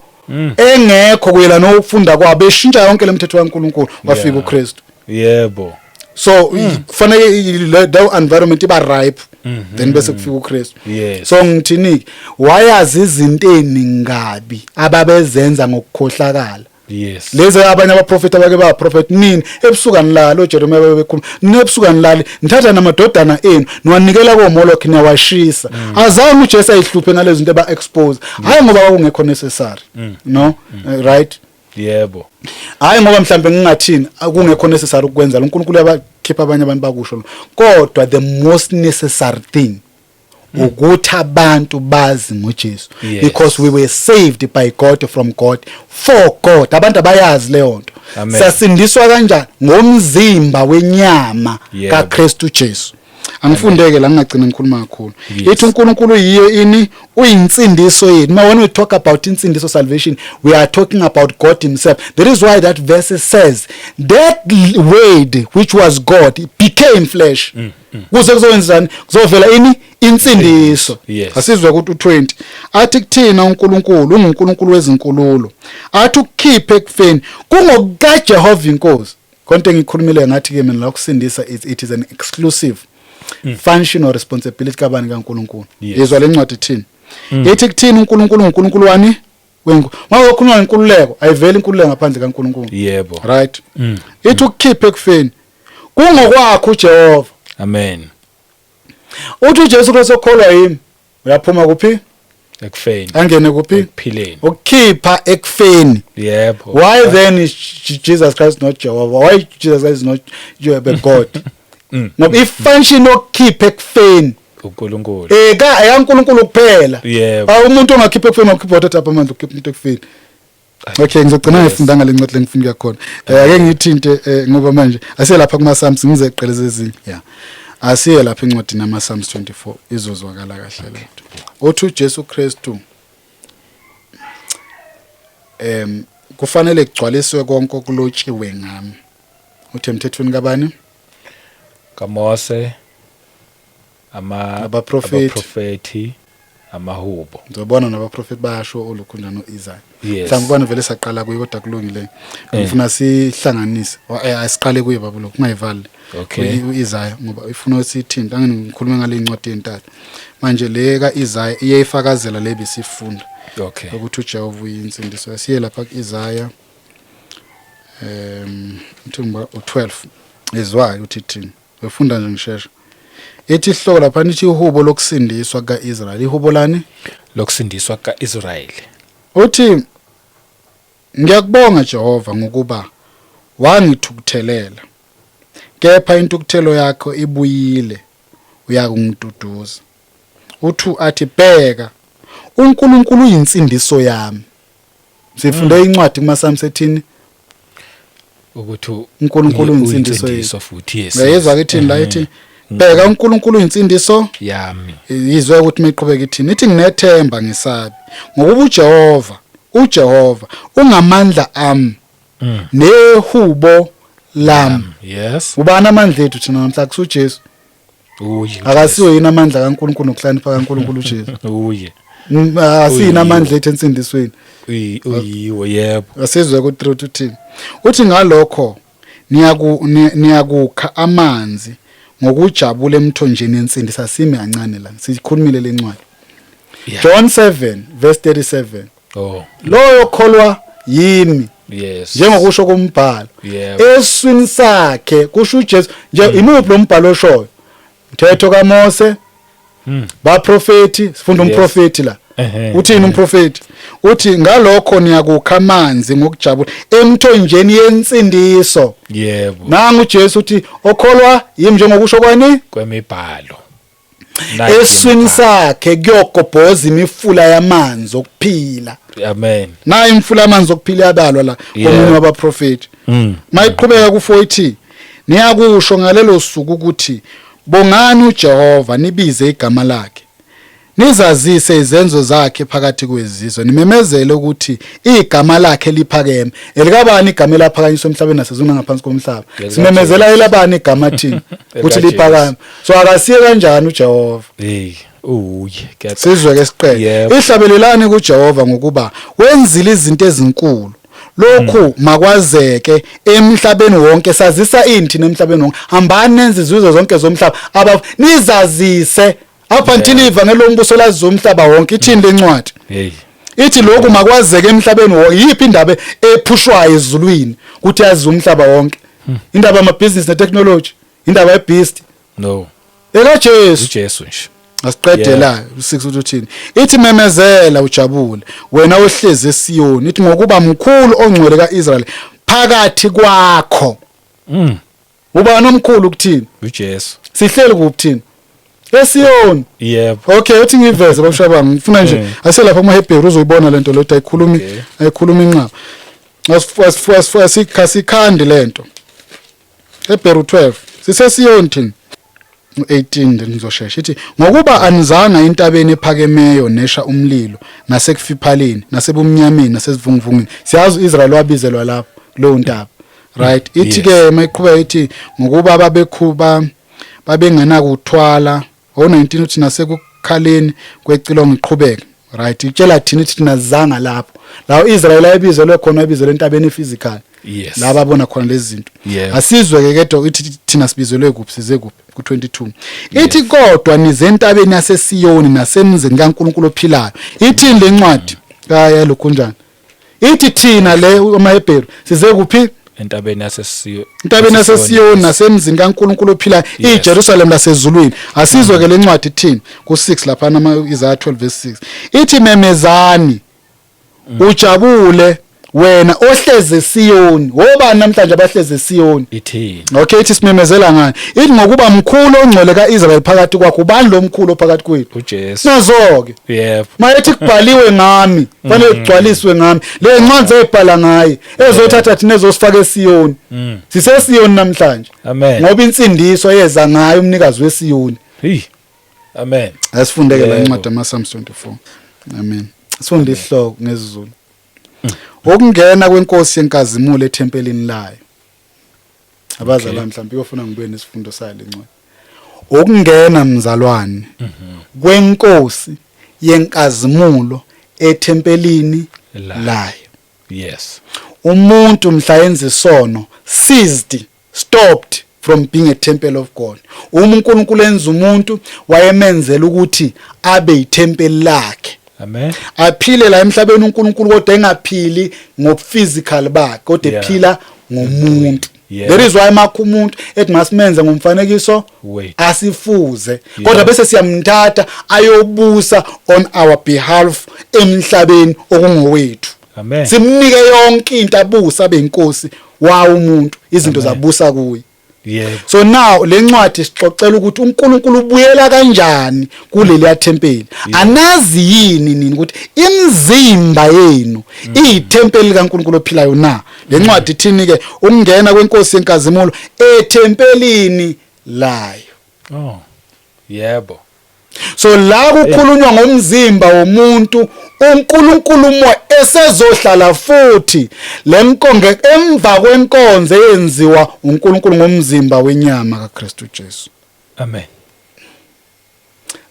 engekho kuyela nokufunda kwabo eshintsha yonke lemithetho kaNkulunkulu wafika uKristu yebo so kufanele the environment iba ripe then bese kufika uKristu so ngithini wayazi izinto eningabi ababezenza ngokukhohlakala lezi abanye abaprofeti abake ba prophet nini ebusukani lalo Jeremiah bebekhuluma nebusukani lali nithatha namadodana enu niwanikela koMoloki niyawashisa azange uJesu ayihluphe ngalezi zinto eba expose hayi ngoba kungekho necessary no right yebo hayi ngoba mhlambe ngingathini akungekho necessary ukwenza lo uNkulunkulu yabakhipha abanye abantu bakusho kodwa the most necessary thing ukuthi abantu bazi ngoJesu because we were saved by God from God for God abantu abayazi leyo nto sasindiswa kanjani ngomzimba wenyama kaKristu Jesu angifundeke la ngingagcina ngikhuluma kakhulu ithi uNkulunkulu yiyo ini uyinsindiso yethu when we talk about insindiso salvation we are talking about God himself. That is why that verse says that word which was God became flesh kuze kuzowenzani kuzovela ini insindiso asizwe ukuthi u20 athi kuthina uNkulunkulu unguNkulunkulu wezinkululo athi ukukhiphe ekufeni kungokuka Jehova inkosi konke ngikhulumile ngathi ke mina la kusindisa it is an exclusive function or responsibility kabani kaNkulunkulu yezwa lencwadi thini ethi kuthini uNkulunkulu uNkulunkulu wani uma ukhuluma ngenkululeko ayiveli inkululeko ngaphandle kaNkulunkulu yebo right ethi ukukhiphe ekufeni kungokwakho uJehova amen uthi uJesu Kristu okholwa yimi uyaphuma kuphi ekufeni angene kuphi ekuphileni ukukhipha ekufeni yebo why then is Jesus Christ not Jehovah why Jesus Christ is not God no ifunction okukhipha ekufeni uNkulunkulu ayaNkulunkulu kuphela umuntu ongakhipha ekufeni ngokukhipha wathatha amandla ukukhipha umuntu ekufeni okay ngizogcina ngifunda ngale ncwadi lengifunda khona ake ngithinte ngoba manje asiye lapha kuma Psalms ngize eqeleze ezinye asiye lapha encwadini nama Psalms 24 izozwakala kahle lento othi uJesu Kristu kufanele kugcwaliswe konke okulotshiwe ngami uthi emthethweni kabani kaMose abaprofeti amahubo. Ngizobona nabaprofeti bayasho olukhu njalo Isaiah. Yes. Mhlawumbe vele saqala kuye kodwa kulungile. Ngifuna sihlanganise. Asiqale kuye babo lokhu ungayivali. Okay. Isaiah ngoba ifuna usithinta ngikhuluma ngale incwadi entathu. Manje le ka Isaiah iyayifakazela le besifunda. Okay. Ukuthi uJehova uyinsindiso. Siye lapha ku Isaiah uthumba u12 ezwayo uthi thini. Wefunda nje ngisheshe. Ethi ihloko lapha nithi uhubo lokusindiswa kaIsrael. Ihubo lani? Lokusindiswa kaIsrael. Uthi ngiyakubonga Jehova ngokuba wangithukuthelela. Kepha intukuthelo yakho ibuyile uyakungiduduza. Uthu athi bheka uNkulunkulu uyinsindiso yami. Sifunde incwadi kumaSamu sethini ukuthi uNkulunkulu uyinsindiso futhi yes. Ngiyezwa kithini la ithi bheka uNkulunkulu uyinsindiso yami. Yizwe ukuthi mayiqhubeka ithini ithi nginethemba ngisabi ngokuba uJehova ungamandla ami nehubo lami. Yes. Ubani amandla ethu thina namhla kusuJesu. Uye. Akasiyo yini amandla kaNkulunkulu nokuhlanipha kaNkulunkulu uJesu. Uye. Asina amandla ethu ensindisweni. Uyiwo yebo. Asizwe ku 3 uthini. Uthi ngalokho niyakukha amanzi ngokujabula emthonjeni ensindisa asime kancane la. Sikhulumile lencwadi. John 7 verse 37. Oh. Lo yokholwa yimi. Yes. Njengokusho kumbhalo. Eswini sakhe kusho uJesu nje imuphi lo mbhalo oshoyo. Mthetho kaMose. Baprofeti sifunda umprofeti la. Uthini umprofeti? Uthi ngalokho niyakukha amanzi ngokujabula emthonjeni yensindiso. Yebo. Nangu uJesu uthi okholwa yimi njengokusho kwani kwemibhalo. Eswini sakhe kuyogobhoza imifula yamanzi okuphila. Amen. Na imifula yamanzi okuphila yabalwa la komunye wabaprofeti. Mayiqhubeka ku40 niyakusho ngalelo suku ukuthi bongani uJehova nibize igama lakhe. Nizazise izenzo zakhe phakathi kwezizwe nimemezele ukuthi igama lakhe liphakeme. Elikabani igama laphakanyiswa emhlabeni nasezweni ngaphansi komhlaba. Simemezela elabani igama thini ukuthi liphakame. So akasiye kanjani uJehova. Uye. Sizwe ke siqele. Ihlabelelani kuJehova ngokuba wenzile izinto ezinkulu. Lokhu makwazeke emhlabeni wonke sazisa inthini emhlabeni wonke. Hambani nenze izizwe zonke zomhlaba nizazise apha ntini ivangeli lombuso lazi umhlaba wonke ithini lencwadi. Ithi lokhu makwazeke emhlabeni wonke. Yiphi indaba ephushwayo ezulwini ukuthi yazi umhlaba wonke? Indaba ama business ne technology, indaba yebeast. No. Jesu. uJesu nje. Asiqedela u6 uthini. Ithi memezela ujabule wena ohlezi eSiyoni. Ithi ngokuba mkhulu ongcwele kaIsrael phakathi kwakho. Ubani omkhulu ukuthini? uJesu. Sihleli kubuthini? eSiyoni. Yebo. Okay, uthi ngiveze babashaba ngifuna nje aselapha amaHebheru uzoyibona lento lo ayikhuluma inqaba. Asikhandi lento. Hebheru 12 siseSiyoni thini 18 nizoshesha ithi ngokuba anizanga intabeni ephakemeyo nesha umlilo nasekufiphaleni nasebumnyameni nasezivunguvungini. Siyazi uIsrael wabizelwa lapho lo ntaba. Right? Ithi ke mayiqhubeka ithi ngokuba babengena kuthwala 19 uthi nasekukhaleni kwecilongo iqhubeka. Right? Itshela thina ithi nazanga lapho. La uIsrael ayibizelwe khona ayibizelwe entabeni physical. Yes. La babona khona lezi zinto. Asizwe ke kedwa ithi thina sibizelwe kuphi size kuphi ku22. Ithi kodwa nize entabeni yaseSiyoni nasemzini kaNkulunkulu ophilayo. Ithi lencwadi kaya lo kunjani. Ithi thina le amaHebheru size kuphi entabeni yaseSiyoni. Entabeni yaseSiyoni nasemzini kaNkulunkulu ophilayo iJerusalem lasezulwini. Asizwe ke lencwadi ithini ku6 lapha Isaiah 12 verse 6. Ithi memezani ujabule wena ohleze eSiyoni. Wobani namhlanje abahleze eSiyoni? Ithini? Okay, ithi simemezela ngani? Ithi ngokuba mkhulu ongcwele kaIsrael phakathi kwakho. Ubani lo mkhulu phakathi kwethu? uJesu. Nazo-ke. Yebo. Mayethi kubhaliwe ngami, fanele kugcwaliswe ngami. Le ncwadi zayibhala ngaye ezothatha thina ezosifaka eSiyoni. SiseSiyoni namhlanje. Amen. Ngoba insindiso yeza ngayo umnikazi weSiyoni. Amen. Asifundeke la incwadi yamaPsalm 24. Amen. Sifunde ihloko ngesiZulu. Ukungena kwenkosi yenkazimulo ethempelini layo. Abazalwane mhlawumbe uyofuna ngibuye nesifundo sayo lencwadi. Ukungena mzalwane kwenkosi yenkazimulo ethempelini layo. Yes. Umuntu mhla yenza isono ceased, stopped from being a temple of God. uNkulunkulu enza umuntu wayemenzela ukuthi abe yithempeli lakhe. Amen. Aphile la emhlabeni uNkulunkulu kodwa engaphili ngophysical bakhe kodwa ephila ngomuntu. There is why makho umuntu ethi masimenze ngomfanekiso asifuze kodwa bese siyamthatha ayobusa on our behalf emhlabeni okungowethu. Amen. Simnike yonke into abusa beyinkosi wawo umuntu izinto zabusa kuye. Yeah. So now lencwadi sixoxela ukuthi uNkulunkulu ubuyela kanjani kuleli thempeli. Anazi yini nini ukuthi imizimba yenu iyithempeli kaNkulunkulu ophilayo na? Lencwadi ithini ke ukungena kwenkosi yenkazimulo ethempelini layo. Oh. Yebo. So la kukhulunywa ngomzimba womuntu uNkulunkulu moya esezohlala futhi lenkonge emva kwenkonzo eyenziwa uNkulunkulu ngomzimba wenyama kaKristu Jesu. Amen.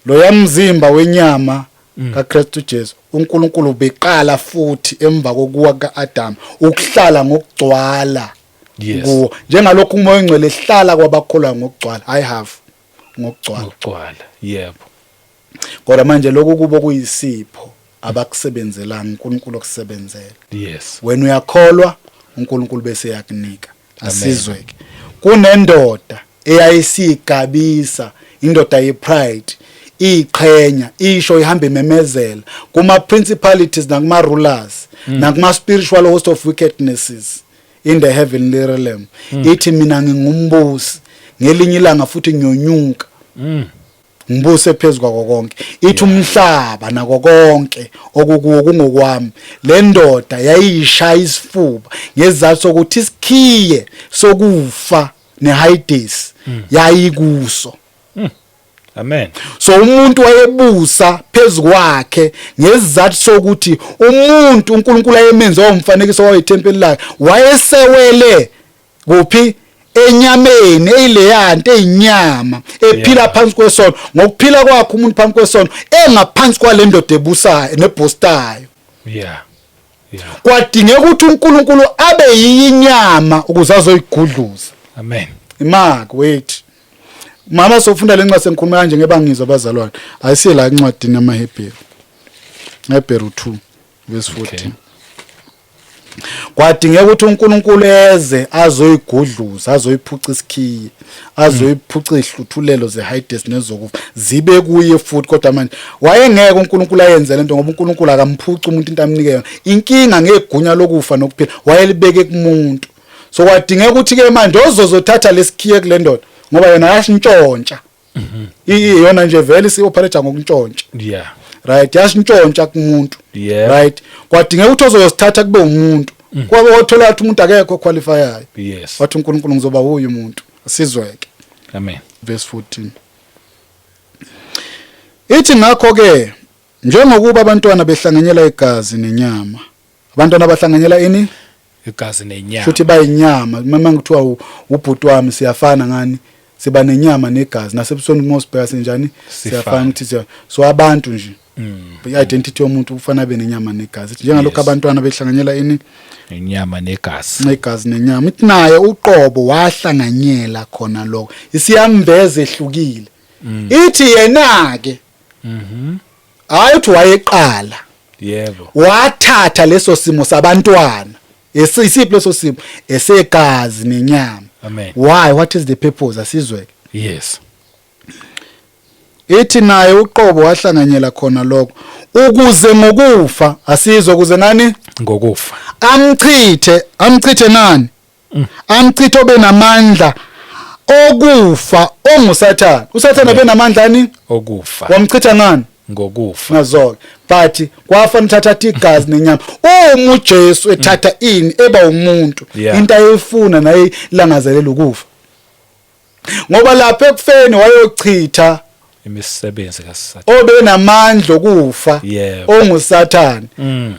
Lo yamzimba wenyama kaKristu Jesu uNkulunkulu beqala futhi emva kokuwa kaAdam ukuhlala ngokugcwala. Yes. Kuwo njengalokhu umoya ongcwele ehlala kwabakholwa ngokugcwala. I have ngokugcwala. Yebo. Kodwa manje lokhu kubo kuyisipho abakusebenzelanga uNkulunkulu okusebenzela. Yes. Wena uyakholwa uNkulunkulu bese yakunika. Asizweke. Kunendoda eyayisigabisa indoda yepride, iqhenya, isho ihamba imemezela kuma principalities nakuma rulers nakuma spiritual host of wickednesses in the heavenly realm. Ithi mina ngingumbusi ngelinye ilanga futhi ngiyonyuka. Ngibuse phezulu kwako konke. Ithi umhlaba nako konke okukuwo kungokwami. Le ndoda yayishaya isifuba ngezathu sokuthi isikhiye sokufa neHades yayikuso. Amen. So umuntu wayebusa phezulu kwakhe ngezathu sokuthi umuntu uNkulunkulu ayemenze womfanekiso wayethempeli lakhe wayesewele kuphi enyameni eyileyanto eyinyama ephila phansi kwesono ngokuphila kwakhe umuntu phansi kwesono engaphansi kwale ndoda ebusayo nebostayo. Yeah. Kwadingeka ukuthi uNkulunkulu abe yinyama ukuze azoyigudluza. Amen. Mark wait. Mama sofunda lencwadi sengikhuluma kanje ngebangizwa abazalwane. Ayisiye la incwadi namaHebheru. Hebheru 2 verse 14. Kwadingeka ukuthi uNkulunkulu eze azoyigudluza, azoyiphuca isikhiye, azoyiphuca ihluthulelo zeHades nezokufa zibe kuye futhi kodwa manje wayengeke uNkulunkulu ayenze lento ngoba uNkulunkulu akamphuca umuntu into amnike yona. Inkinga ngegunya lokufa nokuphila wayelibeke kumuntu. So kwadingeka ukuthi ke manje ozozothatha lesikhiye kule ndoda ngoba yona yashintshontsha. Iyona nje vele isi-operate ngokuntshontsha. Yeah. Right, yashintshontsha kumuntu. Yeah. Right. Kwadingeka ukuthi ozosithatha kube umuntu. Kwabe wathola ukuthi umuntu akekho qualify. Yes. Wathi uNkulunkulu ngizoba huye umuntu. Asizweke. Amen. Verse 14. Ithi ngakho ke njengokuba abantwana behlanganyela igazi nenyama. Abantwana bahlanganyela ini? Igazi nenyama. Futhi bayinyama. Mama ngithiwa ubhuti wami siyafana ngani? Siba nenyama negazi. Nasebusweni mosibheka senjani? Siyafana ukuthi so abantu nje. I-identity yomuntu ufana be nenyama negazi. Njengalokho abantwana behlanganyela ini? Inyama negazi. Negazi nenyama. Ithi naye uqobo wahlanganyela khona lokho. Isiyamveza ehlukile. Ithi yena ke hayi uthi wayeqala. Yebo. Wathatha leso simo sabantwana. Esisiphi leso simo? Esegazi nenyama. Amen. Why? What is the purpose? Asizweke. Yes. Ithi naye uqobo wahlanganyela khona lokho ukuze ngokufa asizwe ukuze nani Ngokufa. Amchithe nani? Amchithe obenamandla okufa onguSathane. USathane obenamandla ani? Okufa. Wamchitha ngani? Ngokufa. Ngazoke. But kwafanele uthatha igazi nenyama. Uma uJesu ethatha ini eba umuntu into ayifuna naye ilangazelela ukufa. Ngoba lapha ekufeni wayochitha imisebenzi kaSathane. Obenamandla okufa onguSathane.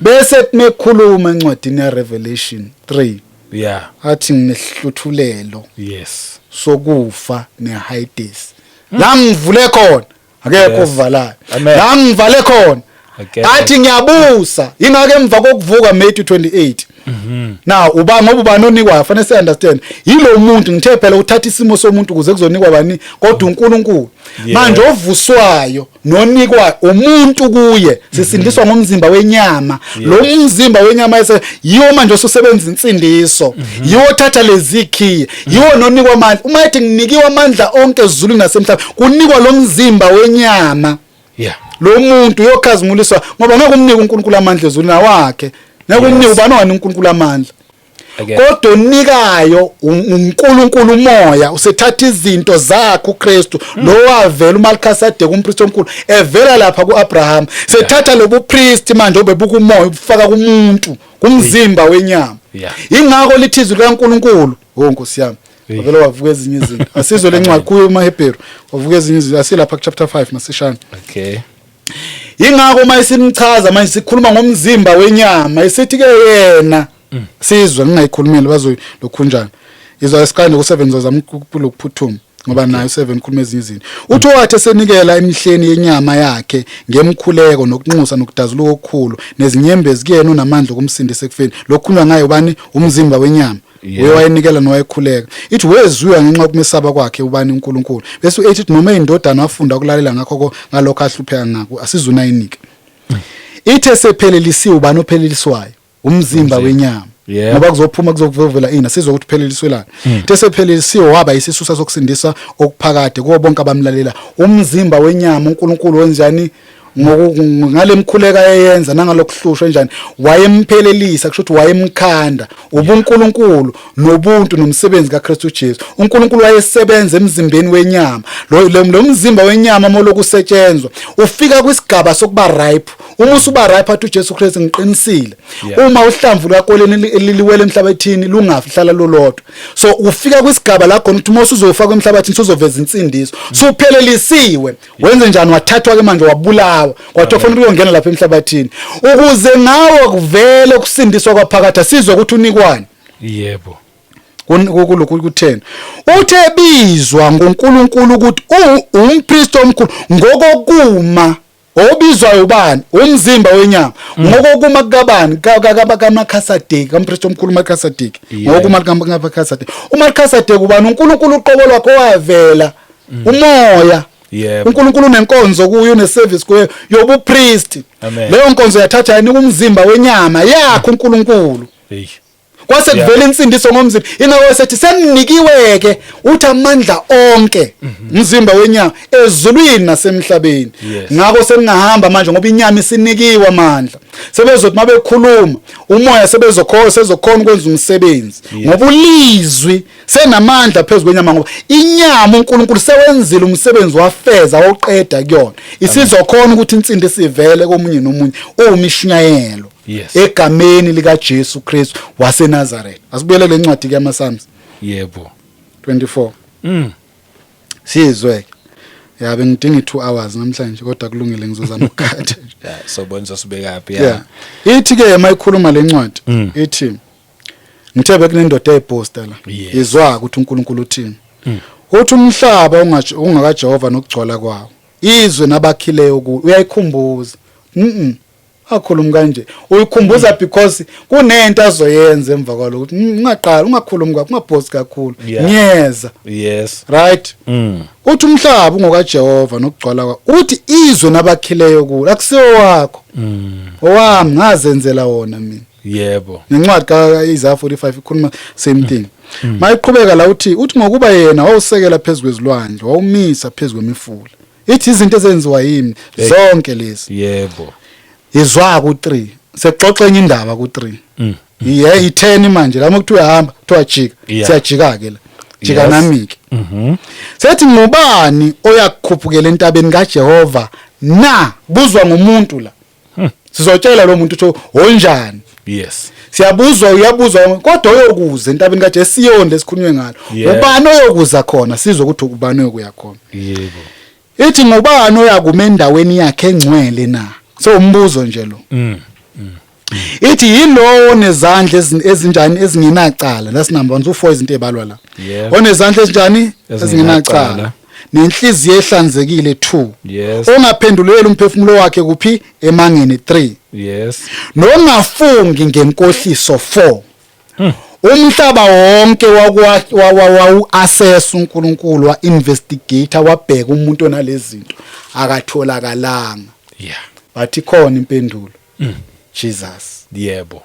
Bese kumekhuluma encwadini yaRevelation 3. Yeah. Athi nginehluthulelo. Yes. Sokufa neHades. La ngivule khona akekho ovalayo Amen. la ngivale khona Okay. athi ngiyabusa ingake emva kokuvuka Matthew 28 now ngoba ubani onikwayo fanele se understand yilo muntu ngithe phela uthatha isimo somuntu kuze kuzonikwa bani kodwa uNkulunkulu manje ovuswayo nonikwa umuntu kuye sisindiswa ngomzimba wenyama lo mzimba wenyama yiwo manje osusebenza insindiso yiwo thatha lezi key yiwo nonikwa amandla uma ethi nginikiwa amandla onke ezulwini nasemhlabeni kunikwa lo mzimba wenyama lo muntu uyokhazimuliswa ngoba ngeke umnike uNkulunkulu amandla ezulwini wakhe ngeke umnike ubani wani uNkulunkulu amandla kodwa unikayo uNkulunkulu umoya usethatha izinto zakhe uKristu lo wavela uMelkisedeki umpriest omkhulu evela lapha kuAbraham sethatha lobu priest manje obebuka umoya ufaka kumuntu kumzimba wenyama ingakho lithizwe kaNkulunkulu Nkosi yami vele wavuka ezinye izinto asizwe lencwadi kuyo eMahebheru wavuka ezinye izinto asilapha chapter 5 masishana ingakho uma isimchaza manje sikhuluma ngomzimba wenyama isithi ke yena sizwe ngingayikhulumeli bazoyilokhunjana izwa esikande ku7 zama ukuphuthuma ngoba nayo 7 khuluma ezinye izinto uthi wathi esenikela emihleni yenyama yakhe ngemkhuleko nokunxusa nokudazuluka okukhulu nezinyembezi kuyena unamandla okumsindisa ekufeni lokukhulunywa ngayo bani umzimba wenyama wayenikela nowayekhuleka ithi wezuya ngenxa yokumesaba kwakhe ubani uNkulunkulu bese uthi noma indodana wafunda ukulalela ngakho ngalokho ahlupheka ngako asizunayinike ithi esephelelisiwe ubani opheleliswayo umzimba wenyama ngoba kuzophuma kuzokuvela ina sizokuthi pheleliswelana tesephelelisiwe waba isisusa sokusindisa okuphakade kubo bonke abamlalela umzimba wenyama uNkulunkulu wenzani ngale mkhuleka eyenza nangalokuhlushwa njani wayemphelelisa kusho ukuthi wayemkhanda ubuNkulunkulu nobuntu nomsebenzi kaKristu Jesu uNkulunkulu wayesebenza emzimbeni wenyama lo mzimba wenyama molokusetshenzwa ufika kwisigaba sokuba ripe uma usuba ripe athi uJesu Kristu ngiqinisile uma uhlamvu lwakoleni liliwele emhlabathini lungafi hlala lolodwa so ufika kwisigaba la khona ukuthi uma usuzofaka emhlabathini usuzoveza insindiso suphelelisiwe wenze njani wathathwa ke manje wabulawa kwathi kufanele uyongena lapha emhlabathini ukuze nawe kuvele kusindiswa kwaphakatha sizwe ukuthi unikwani yebo kulokhu ku10 uthe bizwa ngoNkulunkulu ukuthi umpriest omkhulu ngokokuma obizwayo ubani umzimba wenyama ngokokuma kabani kaMelkisedeki kampriest omkhulu uMelkisedeki ngokokuma kaMelkisedeki uMelkisedeki ubani uNkulunkulu uqobo lwakhe wavela umoya uNkulunkulu unenkonzo kuyo uneservice kuyo yobupriest leyo nkonzo yathatha yanika umzimba wenyama yakhe uNkulunkulu kwase kuvela insindiso ngomzimba ingakho sethi seninikiweke uthi amandla onke umzimba wenyama ezulwini nasemhlabeni ngakho seningahamba manje ngoba inyama isinikiwe amandla sebezothi mabekhuluma umoya sezokhona ukwenza umsebenzi ngoba ulizwi senamandla phezulu kwenyama ngoba inyama uNkulunkulu sewenzile umsebenzi wafeza woqeda kuyona isizokhona ukuthi insindiso ivele komunye nomunye umishunyayelo egameni lika Jesu Kristu waseNazareth asibuyele lencwadi ke amaSpsalms yebo 24 sizwe yabe ngidinga 2 hours namhlanje kodwa kulungile ngizozama ukukhatha sobona sosibekaphi ithi ke mayikhuluma lencwadi ithi ngithebe kunendoda eposta la izwa ukuthi uNkulunkulu uthini uthi umhlaba ungakaJehova nokugcwala kwawo izwe nabakhileyo uyayikhumbuza akhuluma kanje uyikhumbuza because kunento azoyenza emva kwalo ukuthi ungaqala ungakhulumi kwakho ungabhosi kakhulu nyeza right uthi umhlaba ungokaJehova nokugcwala kwawo uthi izwe nabakhileyo kulo akusiwo wakho owami ngazenzela wona mina yebo nencwadi kaIsaiah 45 ikhuluma same thing mayiqhubeka la uthi ngokuba yena wawusekela phezulu kwezilwandle wawumisa phezulu kwemifula ithi izinto ezenziwa yimi zonke lezi yebo izwa ku3 sexoxa enye indaba ku3 i10 manje lama kuthi uyahamba kuthiwa jika siyajika ke la jika namike sethi ngubani oyakukhuphukela entabeni kaJehova na buzwa ngumuntu la sizotshela lo muntu ukuthi onjani siyabuzwa uyabuzwa kodwa uyokuza entabeni kaJesu siyonde lesikhulunywe ngalo ubani oyokuza khona sizwe ukuthi ubani oyokuya khona yebo ithi ngubani oyakuma endaweni yakhe engcwele na so umbuzo nje lo ithi yilo nezandla ezinjani ezingenacala that's number 1 u4 izinto ebalwa la onezandla ezinjani ezingenacala nenhliziyo ehlanzekile 2 Yes. ongaphendulela umphefumulo wakhe kuphi emangeni 3 Yes. nongafungi ngenkohliso 4 umhlaba wonke wawu-assess uNkulunkulu wa-investigator wabheka umuntu onalezi zinto akatholakalanga. Yeah. Bathi khona impendulo. Jesus. Yebo.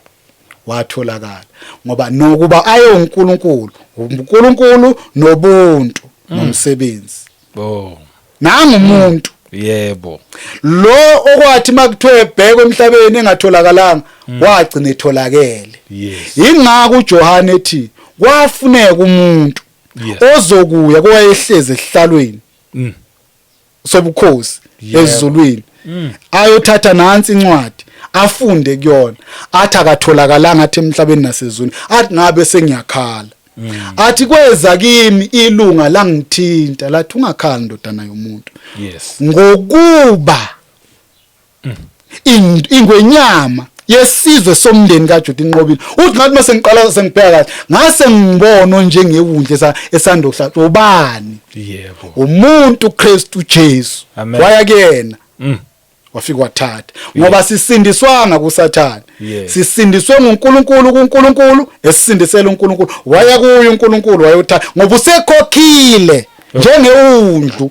Watholakala ngoba nokuba aye uNkulunkulu nobuntu nomsebenzi. Oh. Nangumuntu. Yebo. Lo okwathi makuthiwe ebheke emhlabeni engatholakalanga wagcina etholakele. Yes. Ingakho uJohane ethi kwafuneka umuntu ozokuya kowayehleze ehlalweni sobukhosi ezulwini ayothatha nansi incwadi afunde kuyona athi akatholakalanga athi emhlabeni nasezulwini athi ngabe sengiyakhala athi kweza kimi ilunga langithinta lathi ungakhali ndodana yomuntu. Yes. Ngokuba ingwenyama yesizwe somndeni kaJuda inqobile uthi ngathi mase ngiqala sengibheka kahle ngase ngibona njengewundle esandokuhlatshwa ubani. Yebo. Umuntu Kristu Jesu waya kuyena wafika wathatha ngoba sisindiswanga kuSathane sisindiswe kuNkulunkulu esisindisela uNkulunkulu waya kuye uNkulunkulu wayothatha ngoba usekhokhile njengewundlu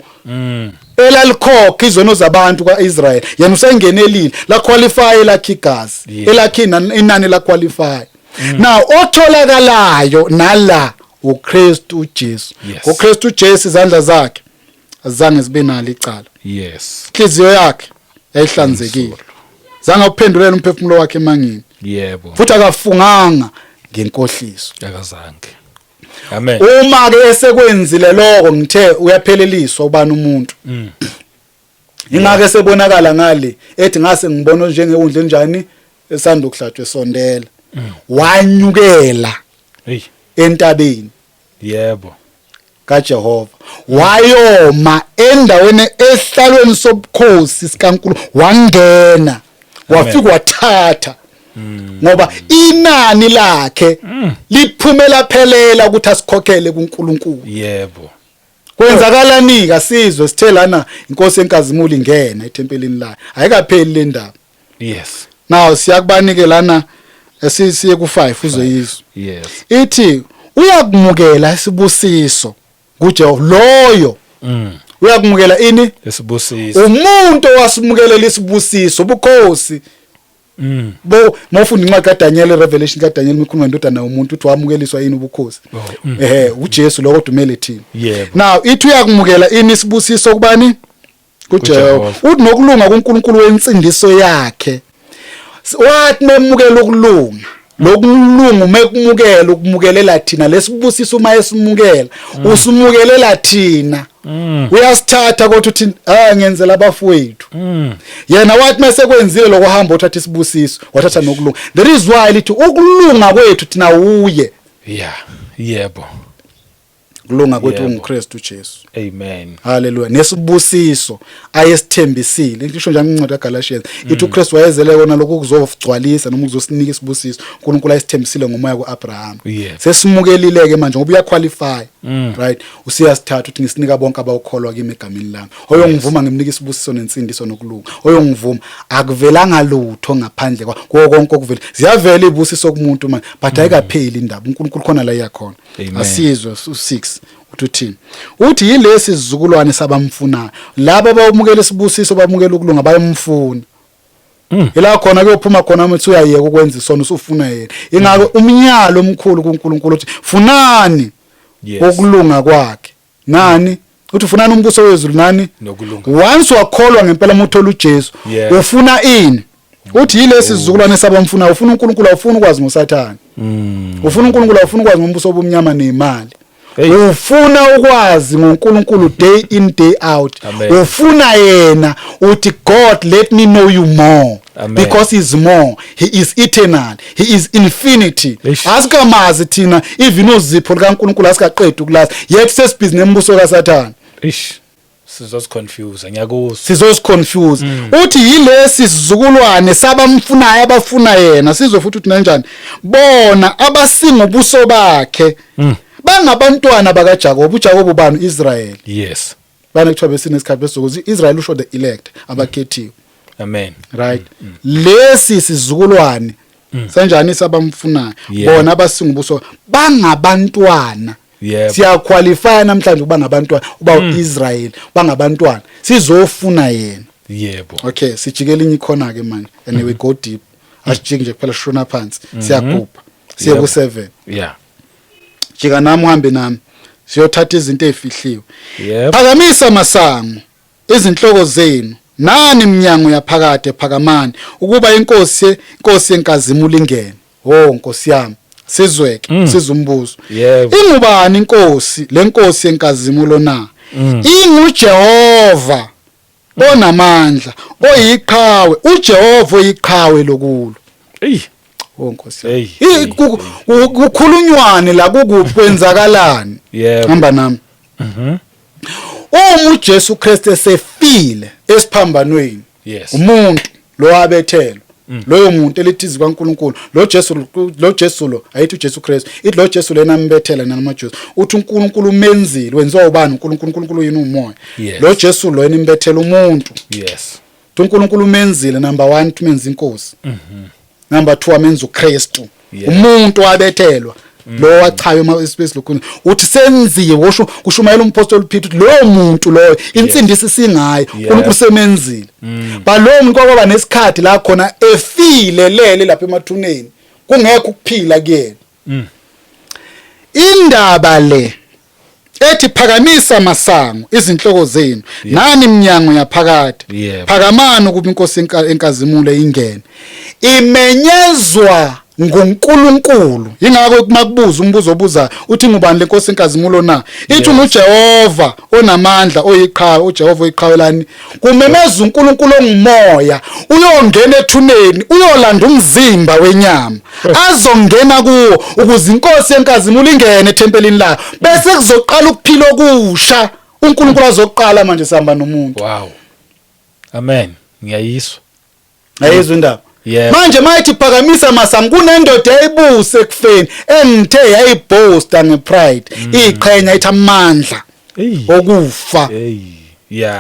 elalikhokha izono zabantu kaIsrael yena usengenelile la qualify lakhi igazi elakhi inani la qualify. Now otholakalayo nala uKristu Jesu. uKristu Jesu izandla zakhe azange zibe nalo icala. Yes. Inhliziyo yakhe yayihlanzekile. Zange uphendulela umphefumulo wakhe emangeni. Yebo. Futhi akafunganga ngenkohliso. Akazange. Amen. Uma ke esekwenzile lokho ngithe uyapheleliswa ubani umuntu. Ingake sebonakala ngale ethi ngase ngibona njengewundle njani esanda ukuhlatshwa esondela. Wanyukela entabeni. Yebo. kaJehova wayoma endaweni esihlalweni sobukhosi sikaNkulu wangena wafika wathatha ngoba inani lakhe liphumela phelela ukuthi asikhokhele kuNkulunkulu. Yebo. Kwenzakalani kasizwe sithe lana inkosi enkazimuli ingena ethempelini layo ayikapheli le ndaba. Yes. Now siyakubanike lana siye ku5 uzoyizwa. Yes. Ithi uyakumukela isibusiso kuJehova loyo uyakumukela ini isibusiso umuntu owasimukelela isibusiso ubukhosi bo mawufunda incwadi kaDaniel Revelation kaDaniel mikhuluma indodana yomuntu uthi wamukeliswa yini ubukhosi uJesu lo kodwa umele thina. Now ithi uyakumukela ini isibusiso kubani kuJehova uthi nokulunga kuNkulunkulu wensindiso yakhe wathi memukela ukulunga lokulunga umekumukela ukumukelela thina lesibusiso uma esimukela usumukelela thina uyasithatha kodwa uthi ngenzela abafowethu yena wathi mase kwenzile lokuhamba uthatha isibusiso wathatha nokulunga. There is why lithi ukulunga kwethu thina uye. Yebo. Kulunga kwethu uNkristu Jesu. Amen. Hallelujah. Nesibusisiso ayesithembisile. Ngisho njalo incwadi kaGalatians ithi uKristu wayezele kona lokhu kuzogcwalisa noma kuzosinika isibusiso. uNkulunkulu ayesithembisile ngomoya kuAbraham. Sesimukelileke manje ngoba uyaqualify. Right? Usiyasithatha uthi ngisinika bonke abawukholwa kimi egameni lami. Oyongivuma ngimnika isibusiso nensindiso nokulunga. Oyongivuma akuvelanga lutho ngaphandle konke okuvela. Ziyavela ibusiso kumuntu manje but ayikapheli indaba. uNkulunkulu khona la yakhona. Asizwe u6 uthini uthi yilesi sizukulwane sabamfunayo laba bawumukela isibusiso bamukela ukulunga bayamfuna ila khona kuyophuma khona umuntu uyayeka ukwenza isona usufuna yena ingakho umnyalo omkhulu kuNkulunkulu uthi funani ukulunga kwakhe nani uthi funani umbuso wezulu nani nokulunga once wakholwa ngempela umuthola uJesu ufuna ini uthi yilesi sizukulwane sabamfunayo ufuna uNkulunkulu awufuna ukwazi ngoSathane ufuna uNkulunkulu awufuna ukwazi ngombuso obumnyama nemali ufuna ukwazi ngoNkulunkulu day in day out. Ufuna yena uthi God let me know you more. Because he is more, he is eternal, he is infinity. Asikamazi thina even uzipho likaNkulunkulu asikaqedi ukulazi yet sesibhizi nembuso kaSathane. Sizosiconfuse ngiyakuzwa sizosiconfuse uthi yilesi sizukulwane sabamfunayo abafuna yena sizwe futhi uthi kanjani bona abasinga ubuso bakhe bangabantwana bakaJakobe uJakobe ubani Israel. Yes. bana kuthiwa besinesikhathi besokuthi Israel usho the elect abakhethiwe. Amen. Right. Lesi sizukulwane sanjani sabamfunayo bona abasingubuso bangabantwana. Siyaqualify namhlanje kuba ngabantwana uba uIsrael bangabantwana sizofuna yena. Yebo. Okay, sijikela inye ikhona ke manje and we go deep. Asijike nje kuphela shona phansi siyagubha siye ku 7. Yeah. Jika nami uhambe nami siyothatha izinto ezifihliwe. Yep. Phakamisa masango izinhloko zenu nani iminyango yaphakade phakamani ukuba inkosi yenkazimulo ingene. Oh Nkosi yami sizweke sizumbuzo. Ingubani inkosi lenkosi yenkazimulo na? InguJehova onamandla oyiqhawe uJehova oyiqhawe lokulu. Oh Nkosi. Kukhulunywane la kukwenzakalani? Hamba nami. uJesu Kristu esefile esiphambanweni. Umuntu lo abethelwa. Loyo muntu elithizi kaNkuluNkulu. Lo Jesu lo ayithi uJesu Kristu. Ithi lo Jesu lena ambethela namaJesu. Uthi uNkulunkulu umenzile wenziwa ubani uNkulunkulu yini umoya. Lo Jesu lo yena imbethela umuntu. uNkulunkulu umenzile number 1 umenza inkosi. Number 2 amenza uKristu. Umuntu wabethelwa. Lo wachayo ema-space lokhona uthi senziwe kushumayela umpostoli Peter lo muntu lo insindisi singayo uNkulunkulu semenzile. Balo muntu kwaba nesikhathi la khona efile lele lapha emathuneni kungekho ukuphila kuyena. Indaba le ethi phakamisa masango izinhloko zenu nani iminyango yaphakade phakamani ukuba inkosi enkazimulo ingene imenyezwa nguNkulunkulu. Ingakho kumakubuza umbuzo obuza uthi ngubani lenkosi enkazimulo na? Ithi uJehova onamandla oyiqhawe uJehova oyiqhawelani kumemeza uNkulunkulu ongumoya uyongena ethuneni uyolanda umzimba wenyama azongena kuwo ukuze inkosi enkazimulo ingene ethempelini layo bese kuzoqala ukuphila okusha uNkulunkulu azoqala manje sihamba nomuntu. Wow. Amen. Ngiyayiswa. Ayizwe indaba. Manje mayithi phakamisa masango kunendoda eyibuse ekufeni engithe yayibhosta ngepride iqhenya ithi amandla okufa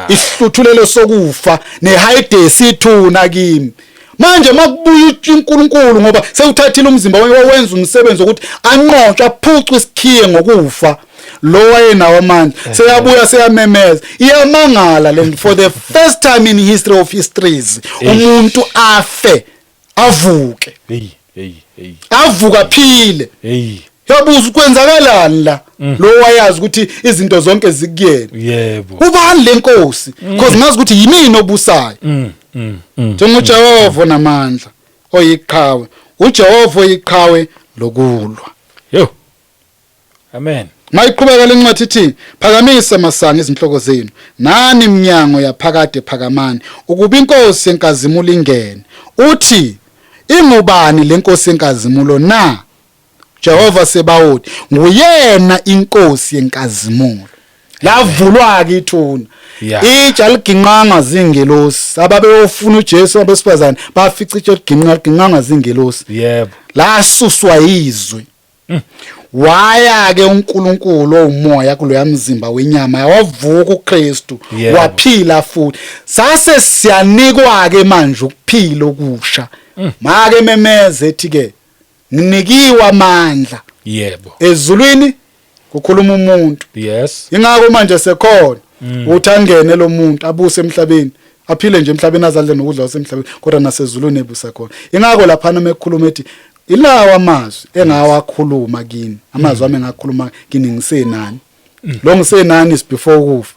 isihluthulelo sokufa nehayidesi ithuna kimi. Manje makubuya uNkulunkulu ngoba sewuthathile umzimba wenza umsebenzi ukuthi anqotshwe aphucwe isikhiye ngokufa lo wayenawo amandla seyabuya seyamemeza iyamangala le for the first time in history of histories umuntu afe avuke avuka phile yabuza ukwenzakalani la lo wayazi ukuthi izinto zonke zikuyena ubani lenkosi because ngazi ukuthi yimini obusayo uJehova onamandla oyiqhawe uJehova oyiqhawe lokulwa. Amen. Mayiqhubeka lencwadi ithi phakamisa masango izinhloko zenu nani iminyango yaphakade phakamani ukuba inkosi enkazimulo ingene. Uthi ingubani lenkosi enkazimulo na? Jehova Sebawothi nguyena inkosi yenkazimulo. Lavulwa ke ithuna. Itsha liginqanga zingelosi ababeyofuna uJesu abesifazane bafica itsha liginqanga zingelosi. Lasuswa izwi. Waya ke uNkulunkulu omoya kuloya mzimba wenyama wavuka uKristu waphila futhi sase siyanikwa ke manje ukuphila okusha. Make memeze ethi ke nginikiwe amandla ezulwini kukhuluma umuntu. Ingakho manje sekhona uthi angene lo muntu abuse emhlabeni aphile nje emhlabeni azadle nokudla kwasemhlabeni kodwa nasezulwini ebusa khona. Ingakho lapha ekhuluma ethi ilawa amazwi engawakhuluma kini amazwi ami engakhuluma kini ngisenani lo ngisenani is before ukufa.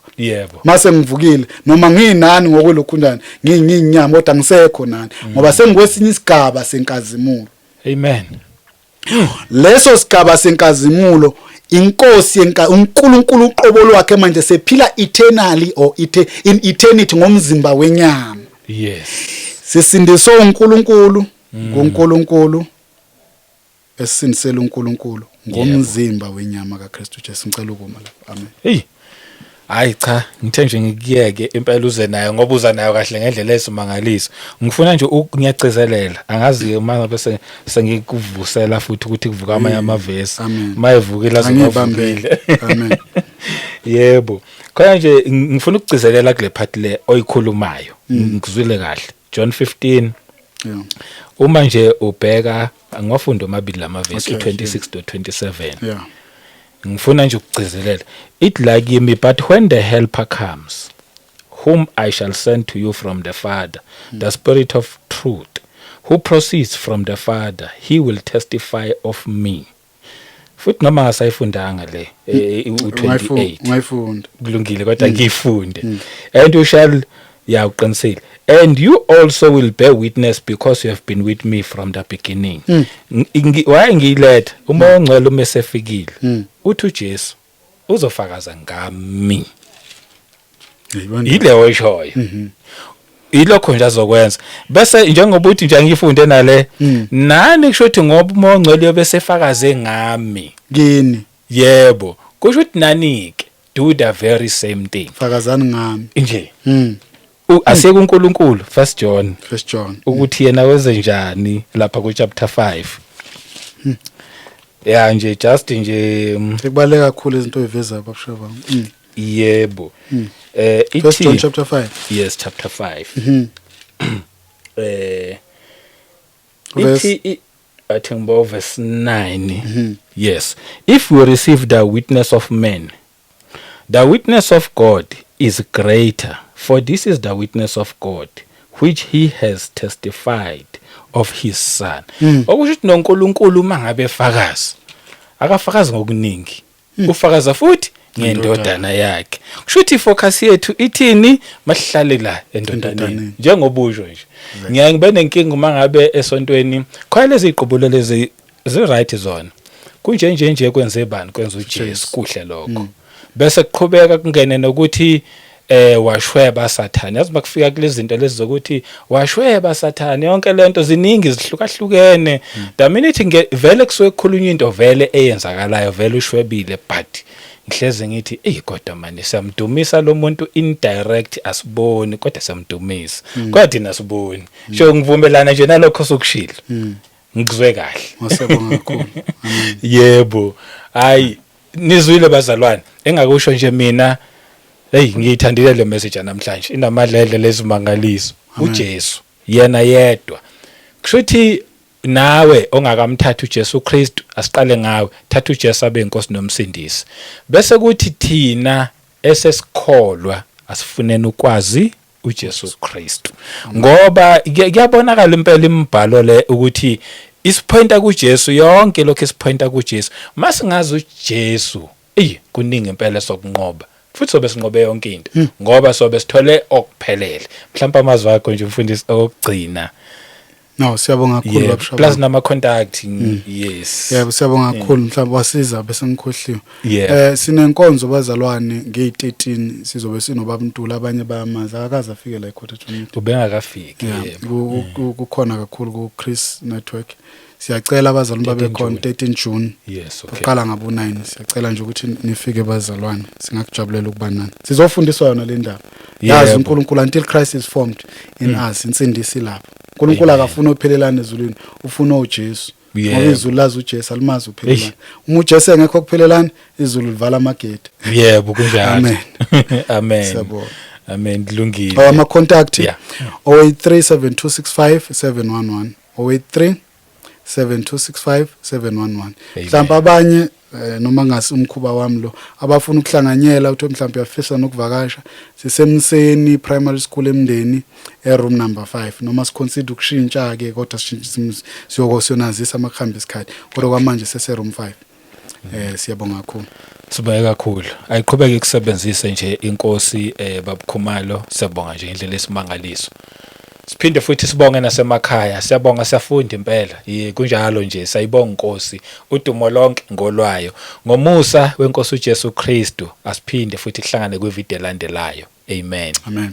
Mase ngivukile noma nginani ngokwelokhundana ngiyinyama kodwa ngisekho nani ngoba sengikwesinye isigaba senkazimulo. Amen. Leso sigaba senkazimulo inkosi uNkulunkulu uqobo lwakhe manje sephila eternally or in eternity ngomzimba wenyama. Sisindiswe uNkulunkulu ngoNkulunkulu esindisela uNkulunkulu ngomzimba wenyama kaKristu Jesu. Ngicela ukuma lapha. Amen. Hayi cha ngithe nje ngikiyeke impela uze nayo ngoba uza nayo kahle ngendlela esimangaliso. Ngifuna nje ukungiyagcizelela angazi uma bese sengikuvusela futhi ukuthi kuvuka amanye amavesi mayevukile azobambile. Amen. Yebo. Khona nje ngifuna ukugcizelela kule part le oyikhulumayo. Ngizwile kahle. John 15. Yeah. Uma nje ubheka ngwafunda amabili lamavesi Okay, 26 to 27. Yeah. Ngifuna nje ukugcizelela. It like me, but when the helper comes, whom I shall send to you from the Father, the Spirit of truth, who proceeds from the Father, he will testify of me. Futhi noma ngasayifundanga le u28 Ngayifunda. kulungile kodwa ngiyifunde. And you shall uqinisile. And you also will bear witness because you have been with me from the beginning. Why ngiyiletha uma ongcwele umesefikile uthi uJesu uzofakaza ngami. Ile oshoyo. Ilokho nje azokwenza bese njengoba uthi nje ngifunde nale nani kusho ukuthi ngoba uma ongcwele yobesefakaze ngami Kini. yebo kusho ukuthi nani ke do the very same thing Fakazani ngami. nje aseke uNkulunkulu 1 John ukuthi yena wenze njani lapha ku chapter 5 yeah nje just nje sekubaleka kakhulu izinto eziveza babusha bami. yebo 1 John chapter 5. Yes, chapter 5 I think about verse 9 yes, if we receive the witness of men, the witness of God is greater, for this is the witness of God which he has testified of his son. Okusho ukuthi noNkulunkulu mangabe fakazi akafakazi ngokuningi ufakaza futhi ngendodana yakhe. Kusho ukuthi focus yethu ithini masihlale la endodaneni njengobusho nje. Ngiyaye ngibe nenkinga uma ngabe esontweni khona lezi iqobulo lezi right zona kunje kwenze bani kwenza uJesu kuhle lokho bese kuqhubeka kungene nokuthi washweba sathane. Yazi makufika kulezi zinto lezi zokuthi washweba sathane yonke lento ziningi zihlukahlukene. The minute vele kusuke kukhulunywa into vele eyenzakalayo vele ushwebile but ngihleze ngithi kodwa manje siyamdumisa lo muntu indirect asiboni kodwa siyamdumisa kodwa thina siboni sho ngivumelana nje nalokho sokushilo ngizwe kahle Wasebonga kakhulu. yebo hayi nizwile bazalwane engakusho nje mina ngiyithandile le message namhlanje inamadlele lezimangaliso uJesu yena yedwa kushuthi nawe ongakamthatha uJesu Kristu asiqale ngawe thatha uJesu abe inkosi nomsindisi bese kuthi thina esesikholwa asifuneni ukwazi uJesu Kristu ngoba kuyabonakala impela imibhalo le ukuthi isiphointa kuJesu yonke lokho isiphointa kuJesu masingazi uJesu kuningi impela sokunqoba futhi sobe sinqobe yonke into ngoba sobe sithole okuphelele mhlawumbe amazwi akho nje umfundisi okugcina. No, siyabonga kakhulu babusha. Plus nama contact yes. Yebo siyabonga kakhulu mhlawumbe wasiza bese ngikhohliwe. Sinenkonzo bazalwane nge13 sizobe sinobaba Ntuli abanye bayamazi akakaze afike la eQuarter to Meet. Ubengakafiki yebo. Kukhona kakhulu ku Chris Network. Siyacela abazalwane babe khona 13 June. Yes, okay. Uqala ngabo 9 siyacela nje ukuthi nifike bazalwane singakujabulela ukuba nani. Sizofundiswa yona le ndaba. Yazi uNkulunkulu until Christ is formed in us insindisi lapha. uNkulunkulu akafuna uphelelana ezulwini ufuna uJesu ngoba izulu lazi uJesu alimazi uphelelana uma uJesu engekho kuphelelana izulu livala amagede. Yebo kunjalo. Amen. Amen. Siyabonga. Amen kulungile. Ama contact 0837265711 0837265711 mhlawumbe abanye noma ngasi umkhuba wami lo abafuna ukuhlanganyela uthi mhlawumbe uyafisa nokuvakasha sisemseni primary school emndeni room number 5 noma siconsider ukushintsha ke kodwa siyokosonazisa amakhamba isikhathi kodwa kwamanje sese room 5. Siyabonga kakhulu. Sibonga kakhulu. Ayiqhubeke ukusebenzisa nje inkosi babukhumalo siyabonga nje indlela esimangaliso. Siphinde futhi sibonge nasemakhaya siyabonga siyafunda impela kunjalo nje sayibonga inkosi udumo lonke ngolwayo ngomusa wenkosi uJesu Kristu asiphinde futhi kuhlangane kwivideo elandelayo. Amen. Amen.